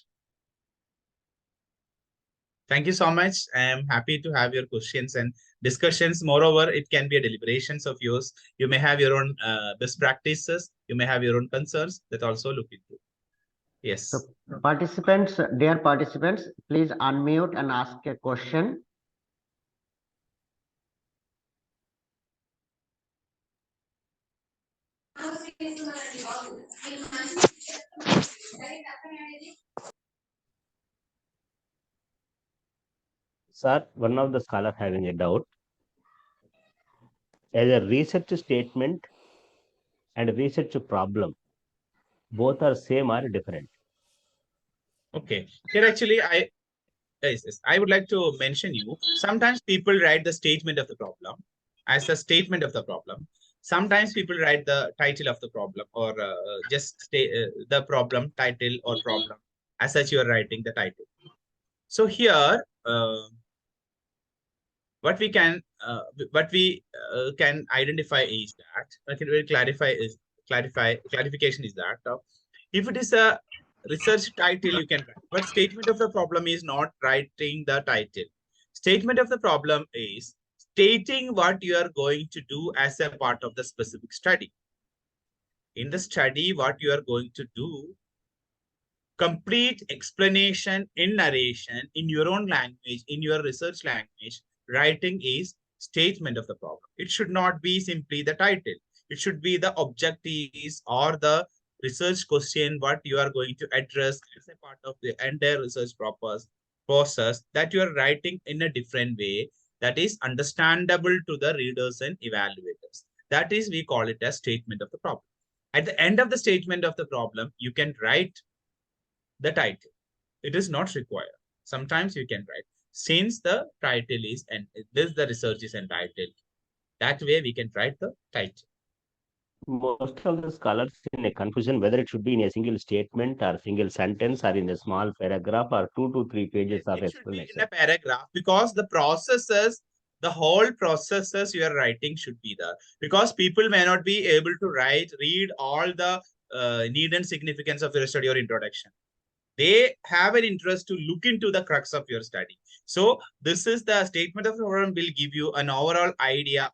Thank you so much. I'm happy to have your questions and discussions. Moreover, it can be a deliberations of yours. You may have your own best practices. You may have your own concerns that also look into. Yes. So participants, dear participants, please unmute and ask a question. Sir, one of the scholars having a doubt. As a research statement and a research problem, both are same or different? Okay. Here actually, I would like to mention you. Sometimes people write the statement of the problem as a statement of the problem. Sometimes people write the title of the problem or just the problem title or problem. As such, you are writing the title. So here, what we can identify is that, I can really clarification is that if it is a research title, you can write, but statement of the problem is not writing the title. Statement of the problem is stating what you are going to do as a part of the specific study. In the study, what you are going to do, complete explanation in narration, in your own language, in your research language, writing is statement of the problem. It should not be simply the title. It should be the objectives or the research question, what you are going to address as a part of the entire research process that you are writing in a different way. that is understandable to the readers and evaluators. That is, we call it as statement of the problem. At the end of the statement of the problem, you can write the title. It is not required. Sometimes you can write, since the title is, and this the research is entitled. That way we can write the title. Most of the scholars in a confusion whether it should be in a single statement or single sentence or in a small paragraph or 2 to 3 pages of It should be in explanation. a paragraph, because the processes, the whole processes you are writing should be there, because people may not be able to read all the need and significance of your study or introduction. They have an interest to look into the crux of your study. So this is the statement of the problem will give you an overall idea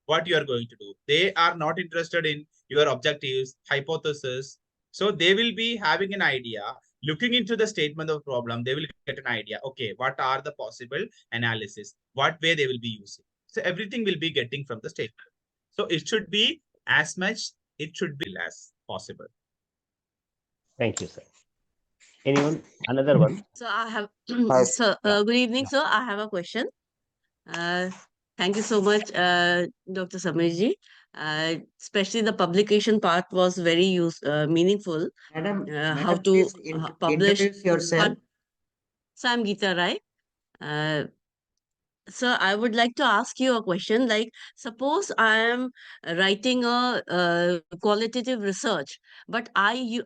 what you are going to do. They are not interested in your objectives, hypothesis. So they will be having an idea, looking into the statement of problem, they will get an idea. Okay, what are the possible analysis? What way they will be using? So everything will be getting from the statement. So it should be as much, it should be less possible. Thank you, sir. Anyone? Another one? So I have, Hi. so good evening, sir. I have a question. Thank you so much, Dr. Samirji. Especially the publication part was very meaningful. Madam, How to please publish. introduce yourself. So I'm Geeta Rai. Sir, I would like to ask you a question. Like, suppose I am writing a qualitative research, but I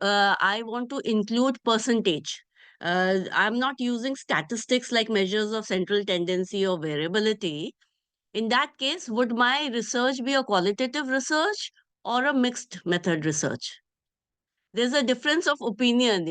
want to include percentage. I'm not using statistics like measures of central tendency or variability. In that case, would my research be a qualitative research or a mixed method research? There's a difference of opinion,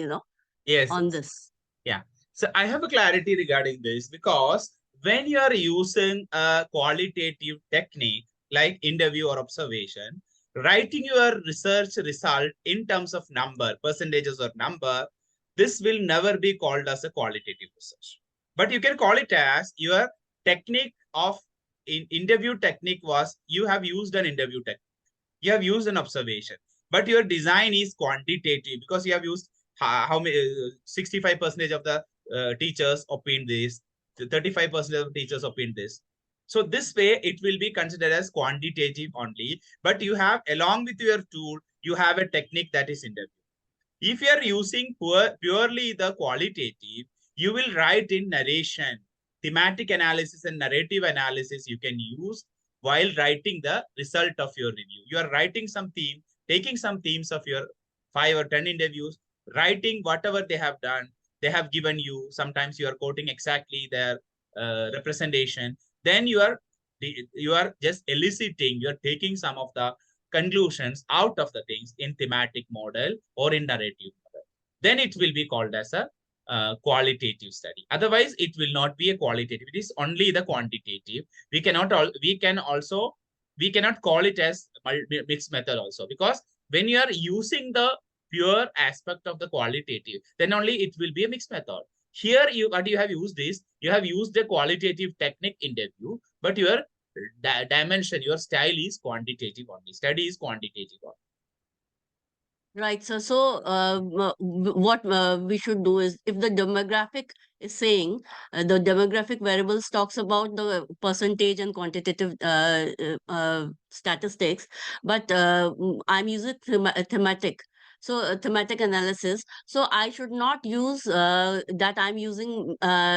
Yes. on this. Yeah. So I have a clarity regarding this, because when you are using a qualitative technique like interview or observation, writing your research result in terms of number, percentages or number, this will never be called as a qualitative research. But you can call it as your technique of interview technique was, you have used an interview technique. You have used an observation, but your design is quantitative because you have used how many 65% of the teachers opined this, 35% of teachers opined this. So this way it will be considered as quantitative only, but you have, along with your tool, you have a technique that is interview. If you are using purely the qualitative, you will write in narration, thematic analysis and narrative analysis you can use while writing the result of your review. You are writing some theme, taking some themes of your 5 or 10 interviews, writing whatever they have done, they have given you. Sometimes you are quoting exactly their representation. Then you are just eliciting, you are taking some of the conclusions out of the things in thematic model or in narrative model. Then it will be called as a qualitative study. Otherwise, it will not be a qualitative. It is only the quantitative. We cannot call it as mixed method also, because when you are using the pure aspect of the qualitative, then only it will be a mixed method. Here, what you have used is, you have used the qualitative technique interview, but your dimension, your style is quantitative only. Study is quantitative only. Right, sir. So, what we should do is, if the demographic is saying, the demographic variables talks about the percentage and quantitative statistics, but I'm using thematic. So, thematic analysis. So, I should not use that I'm using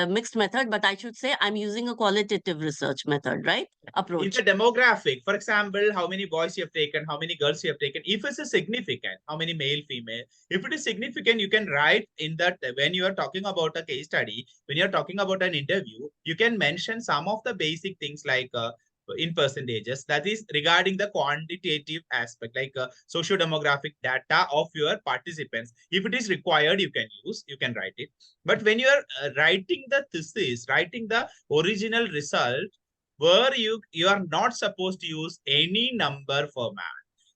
mixed method, but I should say I'm using a qualitative research method, right? Approach. In the demographic, for example, how many boys you have taken, how many girls you have taken, if it's a significant, how many male, female, if it is significant, you can write in that. When you are talking about a case study, when you're talking about an interview, you can mention some of the basic things like in percentages, that is regarding the quantitative aspect, like socio-demographic data of your participants. If it is required, you can write it. But when you are writing the thesis, writing the original result, where you are not supposed to use any number format.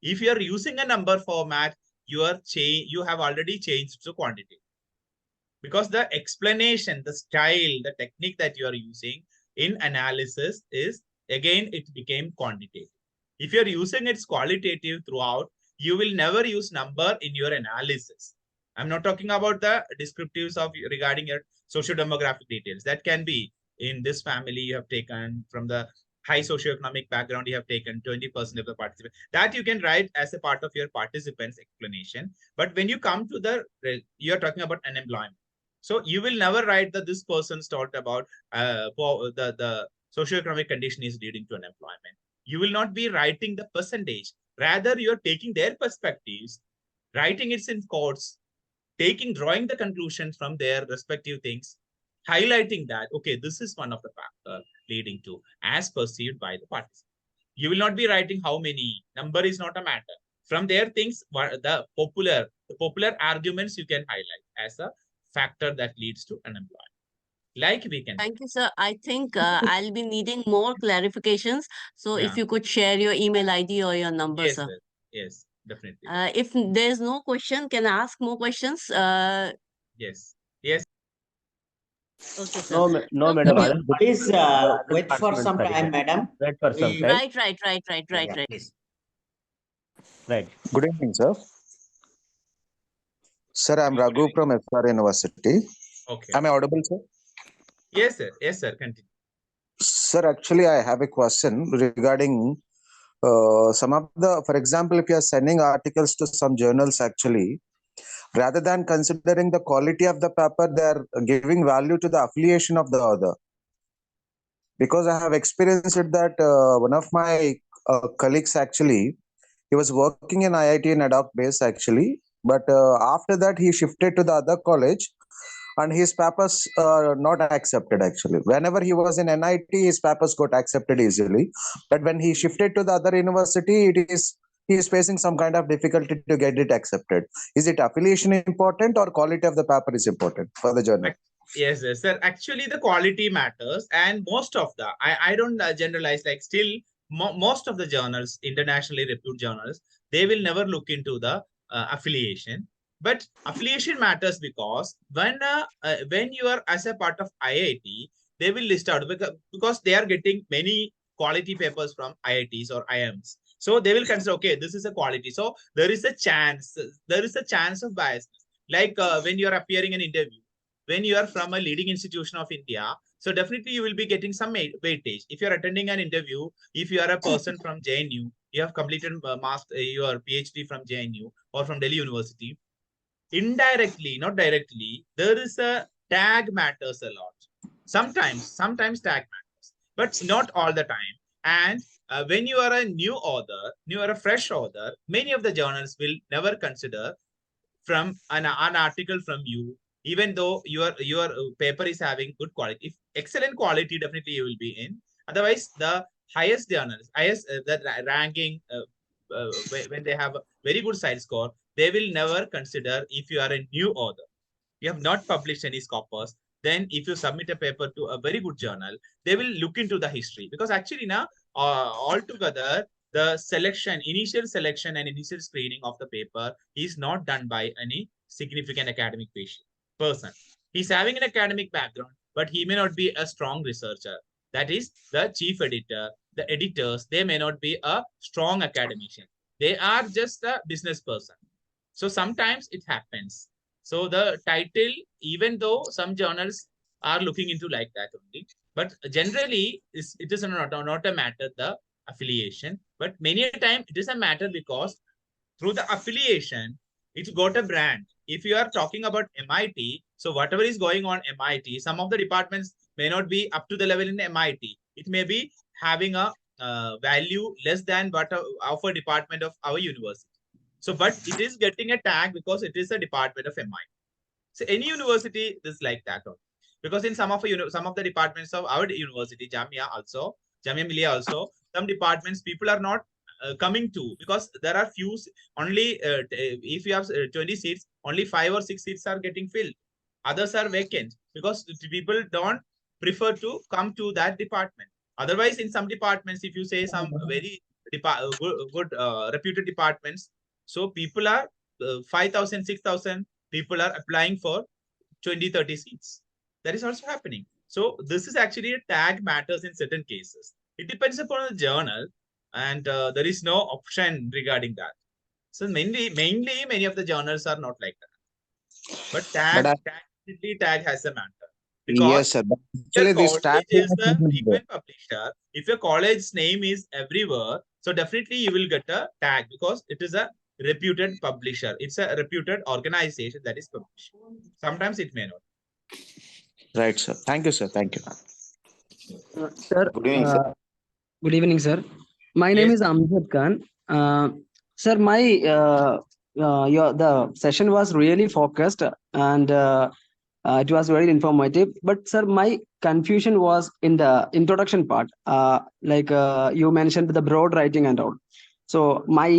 If you are using a number format, you have already changed to quantity, because the explanation, the style, the technique that you are using in analysis is, again, it became quantitative. If you are using its qualitative throughout, you will never use number in your analysis. I'm not talking about the descriptives of regarding your socio-demographic details. That can be in this family you have taken, from the high socioeconomic background you have taken 20% of the participants. That you can write as a part of your participants explanation. But when you come to you're talking about unemployment. So you will never write that this person's talked about the socioeconomic condition is leading to unemployment. You will not be writing the percentage. Rather, you're taking their perspectives, writing it in quotes, drawing the conclusions from their respective things, highlighting that, okay, this is one of the factors leading to as perceived by the participant. You will not be writing how many, number is not a matter. From their things, the popular arguments you can highlight as a factor that leads to unemployment. Like we can. Thank you, sir. I think I'll be needing more clarifications. So if Yeah. you could share your email ID or your number, Yes, sir. sir. Yes, definitely. If there's no question, can I ask more questions? Yes. Yes. Okay, sir. No, madam. could you- Other Please wait for participants some are time, here. madam. Wait for some We- time. Right. Please. Right. Good evening, sir. Sir, I'm Raghu from FR University. Okay. Am I audible, sir? Yes, sir. Yes, sir. Continue. Sir, actually, I have a question regarding some of the, for example, if you are sending articles to some journals, actually, rather than considering the quality of the paper, they are giving value to the affiliation of the author. Because I have experienced it that one of my colleagues, actually, he was working in IIT in ad hoc base, actually, but after that, he shifted to the other college and his papers not accepted, actually. Whenever he was in NIT, his papers got accepted easily. But when he shifted to the other university, he is facing some kind of difficulty to get it accepted. Is it affiliation important or quality of the paper is important for the journal? Yes, yes, sir. Actually, the quality matters, and most of the I don't generalize. Like still, most of the journals, internationally reputed journals, they will never look into the affiliation. But affiliation matters because when you are as a part of IIT, they will list out because they are getting many quality papers from IITs or IIMs. So they will consider, okay, this is a quality. So there is a chance of bias. Like when you are appearing in an interview, when you are from a leading institution of India, so definitely you will be getting some weightage. If you are attending an interview, if you are a person from JNU, you have completed your PhD from JNU or from Delhi University, indirectly, not directly, there is a tag matters a lot. Sometimes tag matters, but not all the time. And when you are a new author, you are a fresh author, many of the journals will never consider from an article from you, even though your paper is having good quality. If excellent quality, definitely you will be in. Otherwise, the highest journals, the ranking, when they have a very good side score, they will never consider if you are a new author. You have not published any scopus. Then if you submit a paper to a very good journal, they will look into the history, because actually now altogether the initial selection and initial screening of the paper is not done by any significant academic person. He's having an academic background, but he may not be a strong researcher. That is the chief editor, the editors, they may not be a strong academician. They are just a business person. So sometimes it happens. So the title, even though some journals are looking into like that only, but generally it is not a matter, the affiliation, but many a time it is a matter because through the affiliation, it's got a brand. If you are talking about MIT, so whatever is going on MIT, some of the departments may not be up to the level in MIT. It may be having a value less than what of a department of our university. So, but it is getting a tag because it is a department of MIT. So any university is like that. Because in some of the departments of our university, Jamia Millia also, some departments people are not coming to, because there are few only if you have 20 seats, only 5 or 6 seats are getting filled. Others are vacant because people don't prefer to come to that department. Otherwise, in some departments, if you say some very good reputed departments, so people are 5,000, 6,000 people are applying for 20, 30 seats. That is also happening. So this is actually a tag matters in certain cases. It depends upon the journal, and there is no option regarding that. So mainly many of the journals are not like that. But tag has a matter. Because Yes, sir. But your actually, this college tag is the frequent publisher. If your college's name is everywhere, so definitely you will get a tag because it is a reputed publisher. It's a reputed organization that is publishing. Sometimes it may not. right, sir. Thank you, sir. Thank you. Sir, Good evening, sir. good evening, sir. My name Yes. is Amjad Khan. Sir, the session was really focused and it was very informative. But sir, my confusion was in the introduction part. You mentioned the broad writing and all. So my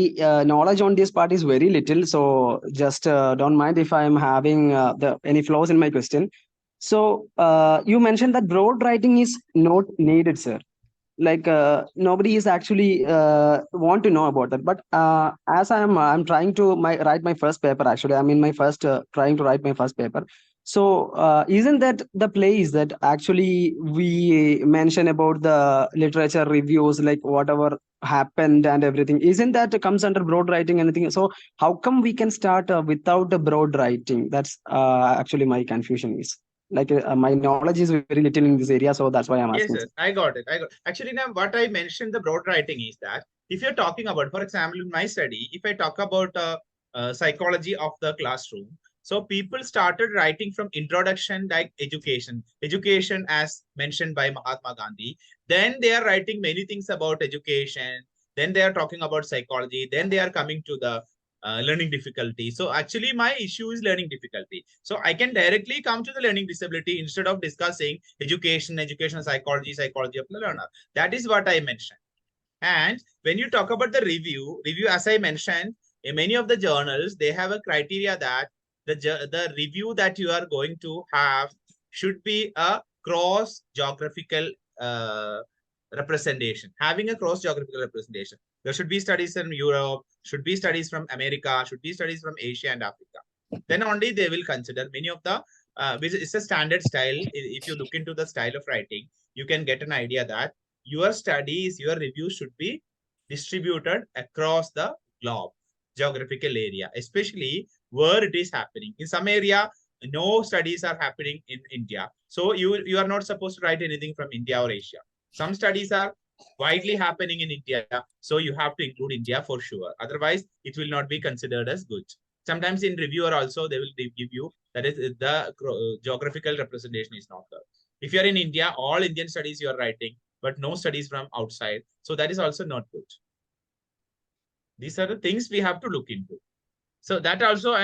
knowledge on this part is very little. So just don't mind if I'm having any flaws in my question. So you mentioned that broad writing is not needed, sir. Nobody is actually want to know about that. But as I'm trying to write my first paper. Actually, I'm in my first trying to write my first paper. So isn't that the place that actually we mention about the literature reviews, like whatever happened and everything? Isn't that comes under broad writing anything? So how come we can start without the broad writing? That's actually my confusion is. My knowledge is very little in this area, so that's why I'm asking. Yes, I got it. Actually, now what I mentioned the broad writing is that if you're talking about, for example, in my study, if I talk about psychology of the classroom, so people started writing from introduction like education as mentioned by Mahatma Gandhi. Then they are writing many things about education. Then they are talking about psychology. Then they are coming to the learning difficulty. So actually my issue is learning difficulty. So I can directly come to the learning disability instead of discussing education psychology of the learner. That is what I mentioned. And when you talk about the review as I mentioned, in many of the journals, they have a criteria that the review that you are going to have should be a cross geographical representation, having a cross geographical representation. There should be studies in Europe, should be studies from America, should be studies from Asia and Africa. Then only they will consider many of the, it's a standard style. If you look into the style of writing, you can get an idea that your studies, your reviews should be distributed across the globe, geographical area, especially where it is happening. In some area, no studies are happening in India. So you are not supposed to write anything from India or Asia. Some studies are widely happening in India. So you have to include India for sure. Otherwise, it will not be considered as good. Sometimes in reviewer also, they will give you that is the geographical representation is not there. If you are in India, all Indian studies you are writing, but no studies from outside. So that is also not good. These are the things we have to look into. So that also,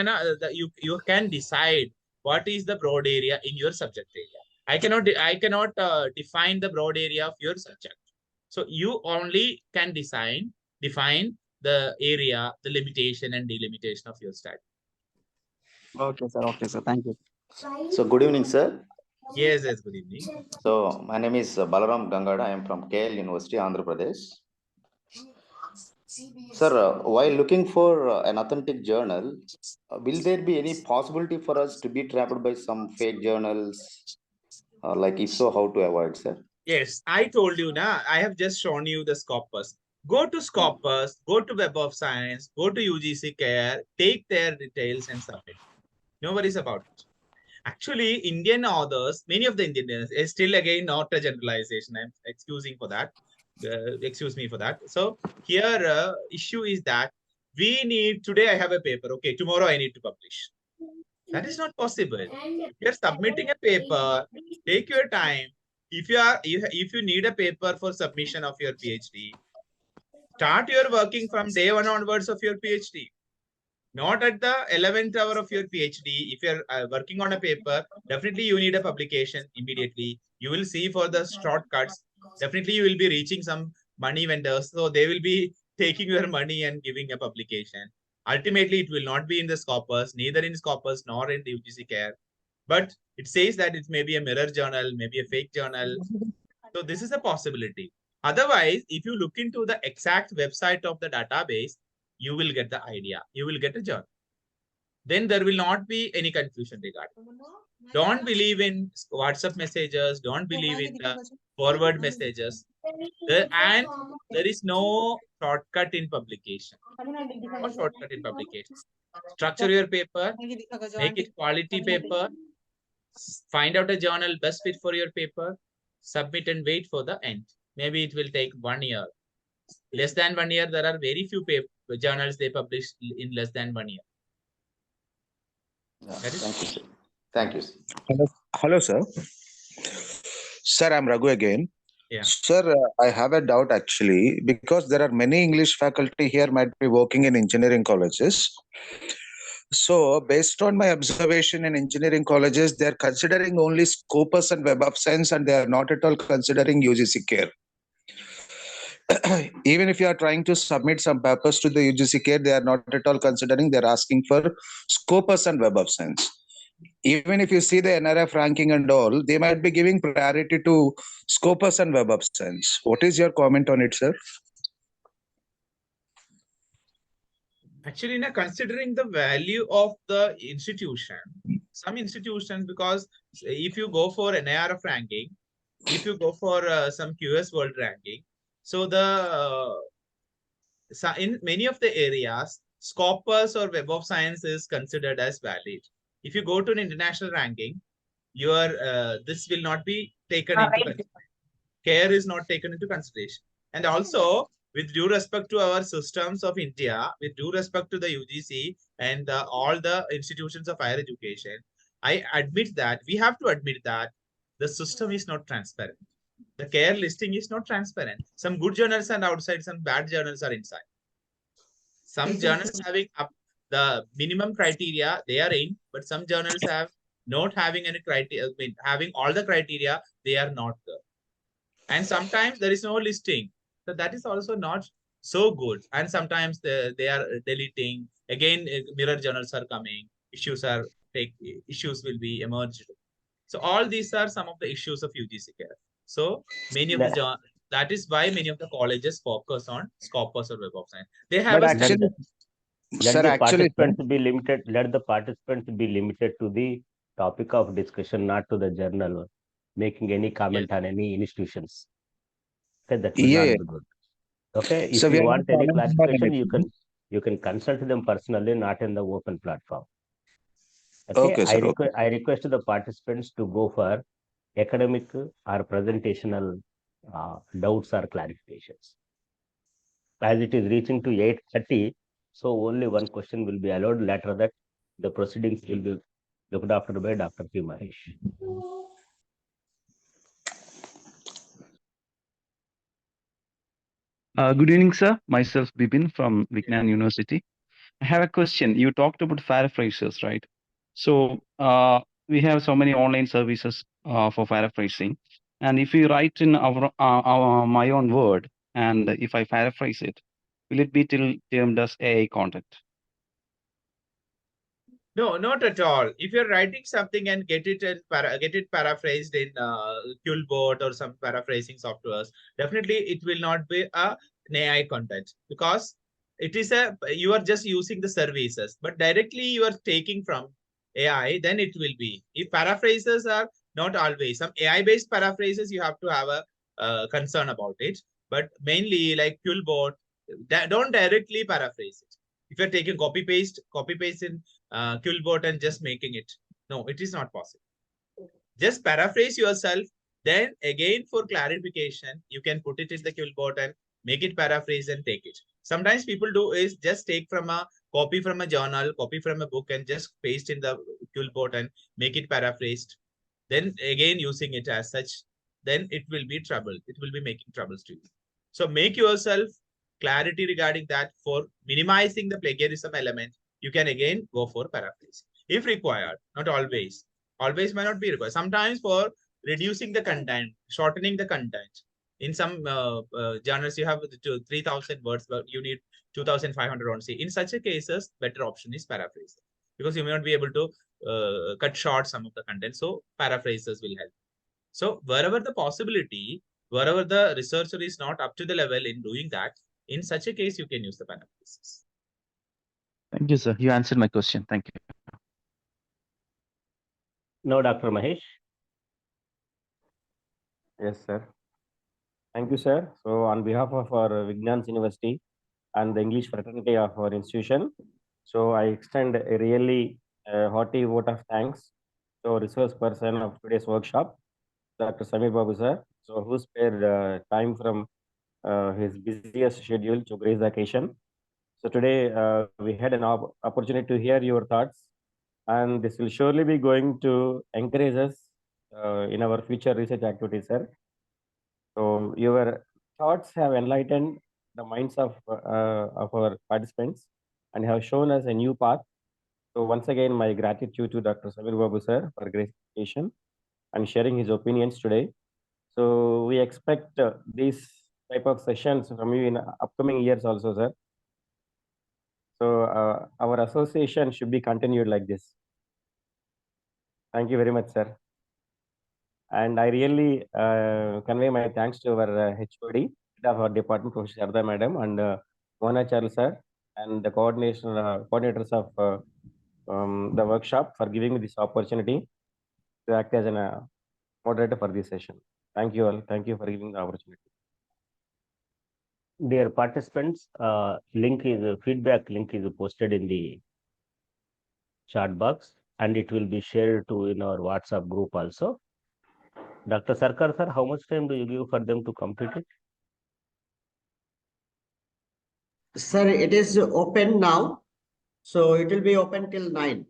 you can decide what is the broad area in your subject area. I cannot define the broad area of your subject. So you only can define the area, the limitation and delimitation of your study. Okay, sir. Okay, sir. Thank you. So good evening, sir. Yes, good evening. So my name is Balaram Gangada. I am from KL University, Andhra Pradesh. Sir, while looking for an authentic journal, will there be any possibility for us to be trapped by some fake journals? Like if so, how to avoid, sir? Yes, I told you now. I have just shown you the Scopus. Go to Scopus, go to Web of Science, go to UGC Care, take their details and submit. No worries about it. Actually, Indian authors, many of the Indians, is still again not a generalization. I'm excusing for that. Excuse me for that. So here issue is that we need, today I have a paper, okay, tomorrow I need to publish. That is not possible. If you're submitting a paper, take your time. If you need a paper for submission of your PhD, start your working from day one onwards of your PhD. Not at the 11th hour of your PhD. If you're working on a paper, definitely you need a publication immediately. You will see for the shortcuts. Definitely you will be reaching some money vendors. So they will be taking your money and giving a publication. Ultimately, it will not be in the Scopus, neither in Scopus nor in the UGC Care. But it says that it may be a mirror journal, maybe a fake journal. So this is a possibility. Otherwise, if you look into the exact website of the database, you will get the idea. You will get a journal. Then there will not be any confusion regarding. Don't believe in WhatsApp messages. Don't believe in the forward messages. And there is no shortcut in publication. No shortcut in publication. Structure your paper. Make it quality paper. Find out a journal best fit for your paper, submit and wait for the end. Maybe it will take 1 year. Less than 1 year, there are very few journals they publish in less than 1 year. Yeah, That is- thank you, sir. Thank you, sir. Hello, sir. Sir, I'm Raghu again. Yeah. Sir, I have a doubt actually, because there are many English faculty here might be working in engineering colleges. So based on my observation in engineering colleges, they are considering only Scopus and Web of Science, and they are not at all considering UGC care. Even if you are trying to submit some papers to the UGC care, they are not at all considering, they're asking for Scopus and Web of Science. Even if you see the NRF ranking and all, they might be giving priority to Scopus and Web of Science. What is your comment on it, sir? Actually, now considering the value of the institution, some institutions, because if you go for an NIRF ranking, if you go for some QS World ranking, so in many of the areas, Scopus or Web of Science is considered as valid. If you go to an international ranking, your this will not be taken into consideration. Care is not taken into consideration. And also, with due respect to our systems of India, with due respect to the UGC and all the institutions of higher education, I admit that we have to admit that the system is not transparent. The care listing is not transparent. Some good journals are outside, some bad journals are inside. Some journals having up the minimum criteria, they are in, but some journals have not having any criteria, having all the criteria, they are not there. And sometimes there is no listing. So that is also not so good. And sometimes they are deleting. Again, mirror journals are coming. Issues will be emerged. So all these are some of the issues of UGC care. So many of the that is why many of the colleges focus on Scopus or Web of Science. They have But a actually, Sir, actually, let the participants be limited to the topic of discussion, not to the journal, making any comment on any institutions. Okay, that will Yeah, not yeah. be good. Okay, if So we you are want not any commenting on clarification, you can consult them personally, not in the open platform. Okay, sir. Okay. I request the participants to go for academic or presentational doubts or clarifications. As it is reaching to 8:30, so only one question will be allowed. Later that the proceedings will be looked after by Dr. P. Mahesh. Good evening, sir. Myself, Bipin from Vignan University. I have a question. You talked about paraphrasers, right? So we have so many online services for paraphrasing. And if we write in my own word, and if I paraphrase it, will it be termed as AI content? No, not at all. If you're writing something and get it paraphrased in Qlbot or some paraphrasing softwares, definitely it will not be an AI content, because it is you are just using the services, but directly you are taking from AI, then it will be. If paraphrases are not always, some AI-based paraphrases, you have to have a concern about it. But mainly like Qlbot, don't directly paraphrase it. If you're taking copy paste in Qlbot and just making it, no, it is not possible. Just paraphrase yourself. Then again, for clarification, you can put it in the Qlbot and make it paraphrase and take it. Sometimes people do is just take from a copy from a journal, copy from a book, and just paste in the Qlbot and make it paraphrased. Then again, using it as such, then it will be trouble. It will be making troubles to you. So make yourself clarity regarding that. For minimizing the plagiarism element, you can again go for paraphrase if required, not always. Always may not be required. Sometimes for reducing the content, shortening the content. In some journals, you have 3,000 words, but you need 2,500 on C. In such a cases, better option is paraphrase, because you may not be able to cut short some of the content. So paraphrases will help. So wherever the possibility, wherever the researcher is not up to the level in doing that, in such a case, you can use the paraphrases. Thank you, sir. You answered my question. Thank you. No, Dr. Mahesh. Yes, sir. Thank you, sir. So on behalf of our Vignan University and the English fraternity of our institution, so I extend a really hearty vote of thanks So resource person of today's workshop, Dr. Samir Babu sir. So who spared time from his busiest schedule to grace the occasion. So today we had an opportunity to hear your thoughts, and this will surely be going to encourage us in our future research activities, sir. So your thoughts have enlightened the minds of our participants and have shown us a new path. So once again, my gratitude to Dr. Samir Babu sir for grace occasion and sharing his opinions today. So we expect these type of sessions from you in upcoming years also, sir. So our association should be continued like this. Thank you very much, sir. And I really convey my thanks to our HOD of our department, Professor Sharda Madam, and Mona Charles sir, and the coordinators of the workshop for giving me this opportunity to act as a moderator for this session. Thank you all. Thank you for giving the opportunity. Dear participants, feedback link is posted in the chat box, and it will be shared to in our WhatsApp group also. Dr. Sarkar sir, how much time do you give for them to complete it? Sir, it is open now. So it will be open till 9.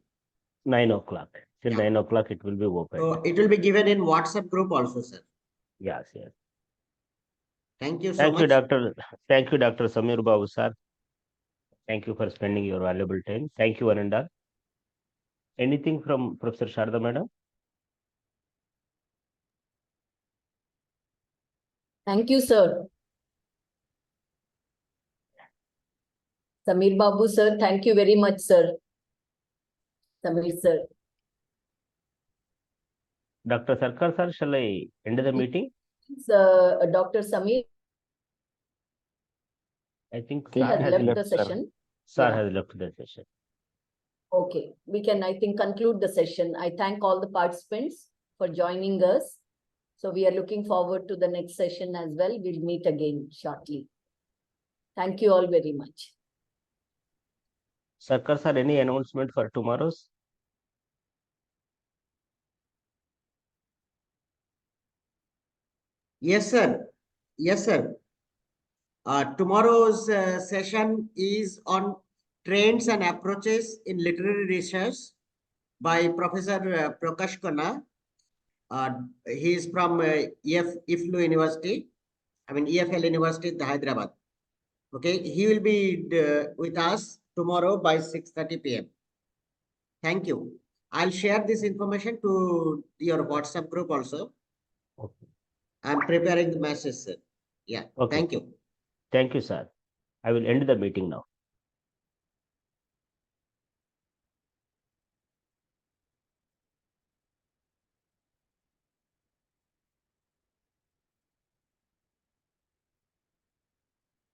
9 o'clock. Till Yeah. 9 o'clock it will be open. So it will be given in WhatsApp group also, sir. Yes, yes. Thank you so Thank you, much. Thank you, Dr. Samir Babu sir. Thank you for spending your valuable time. Thank you, Ananda. Anything from Professor Sharda Madam? Thank you, sir. Samir Babu, sir, thank you very much, sir. Samir, sir. Dr. Sarkar sir, shall I end the meeting? Dr. Samir I think has left the session. Sir Yeah. has left the session. Okay, we can, I think, conclude the session. I thank all the participants for joining us. So we are looking forward to the next session as well. We'll meet again shortly. Thank you all very much. Sarkar sir, any announcement for tomorrow's? Yes, sir. Yes, sir. Tomorrow's session is on trends and approaches in literary research by Professor Prakash Khanna. He is from IFLU University, EFL University, Hyderabad. Okay, he will be with us tomorrow by 6:30 p.m. Thank you. I'll share this information to your WhatsApp group also. Okay. I'm preparing the message, sir. Yeah, Okay. thank you. Thank you, sir. I will end the meeting now.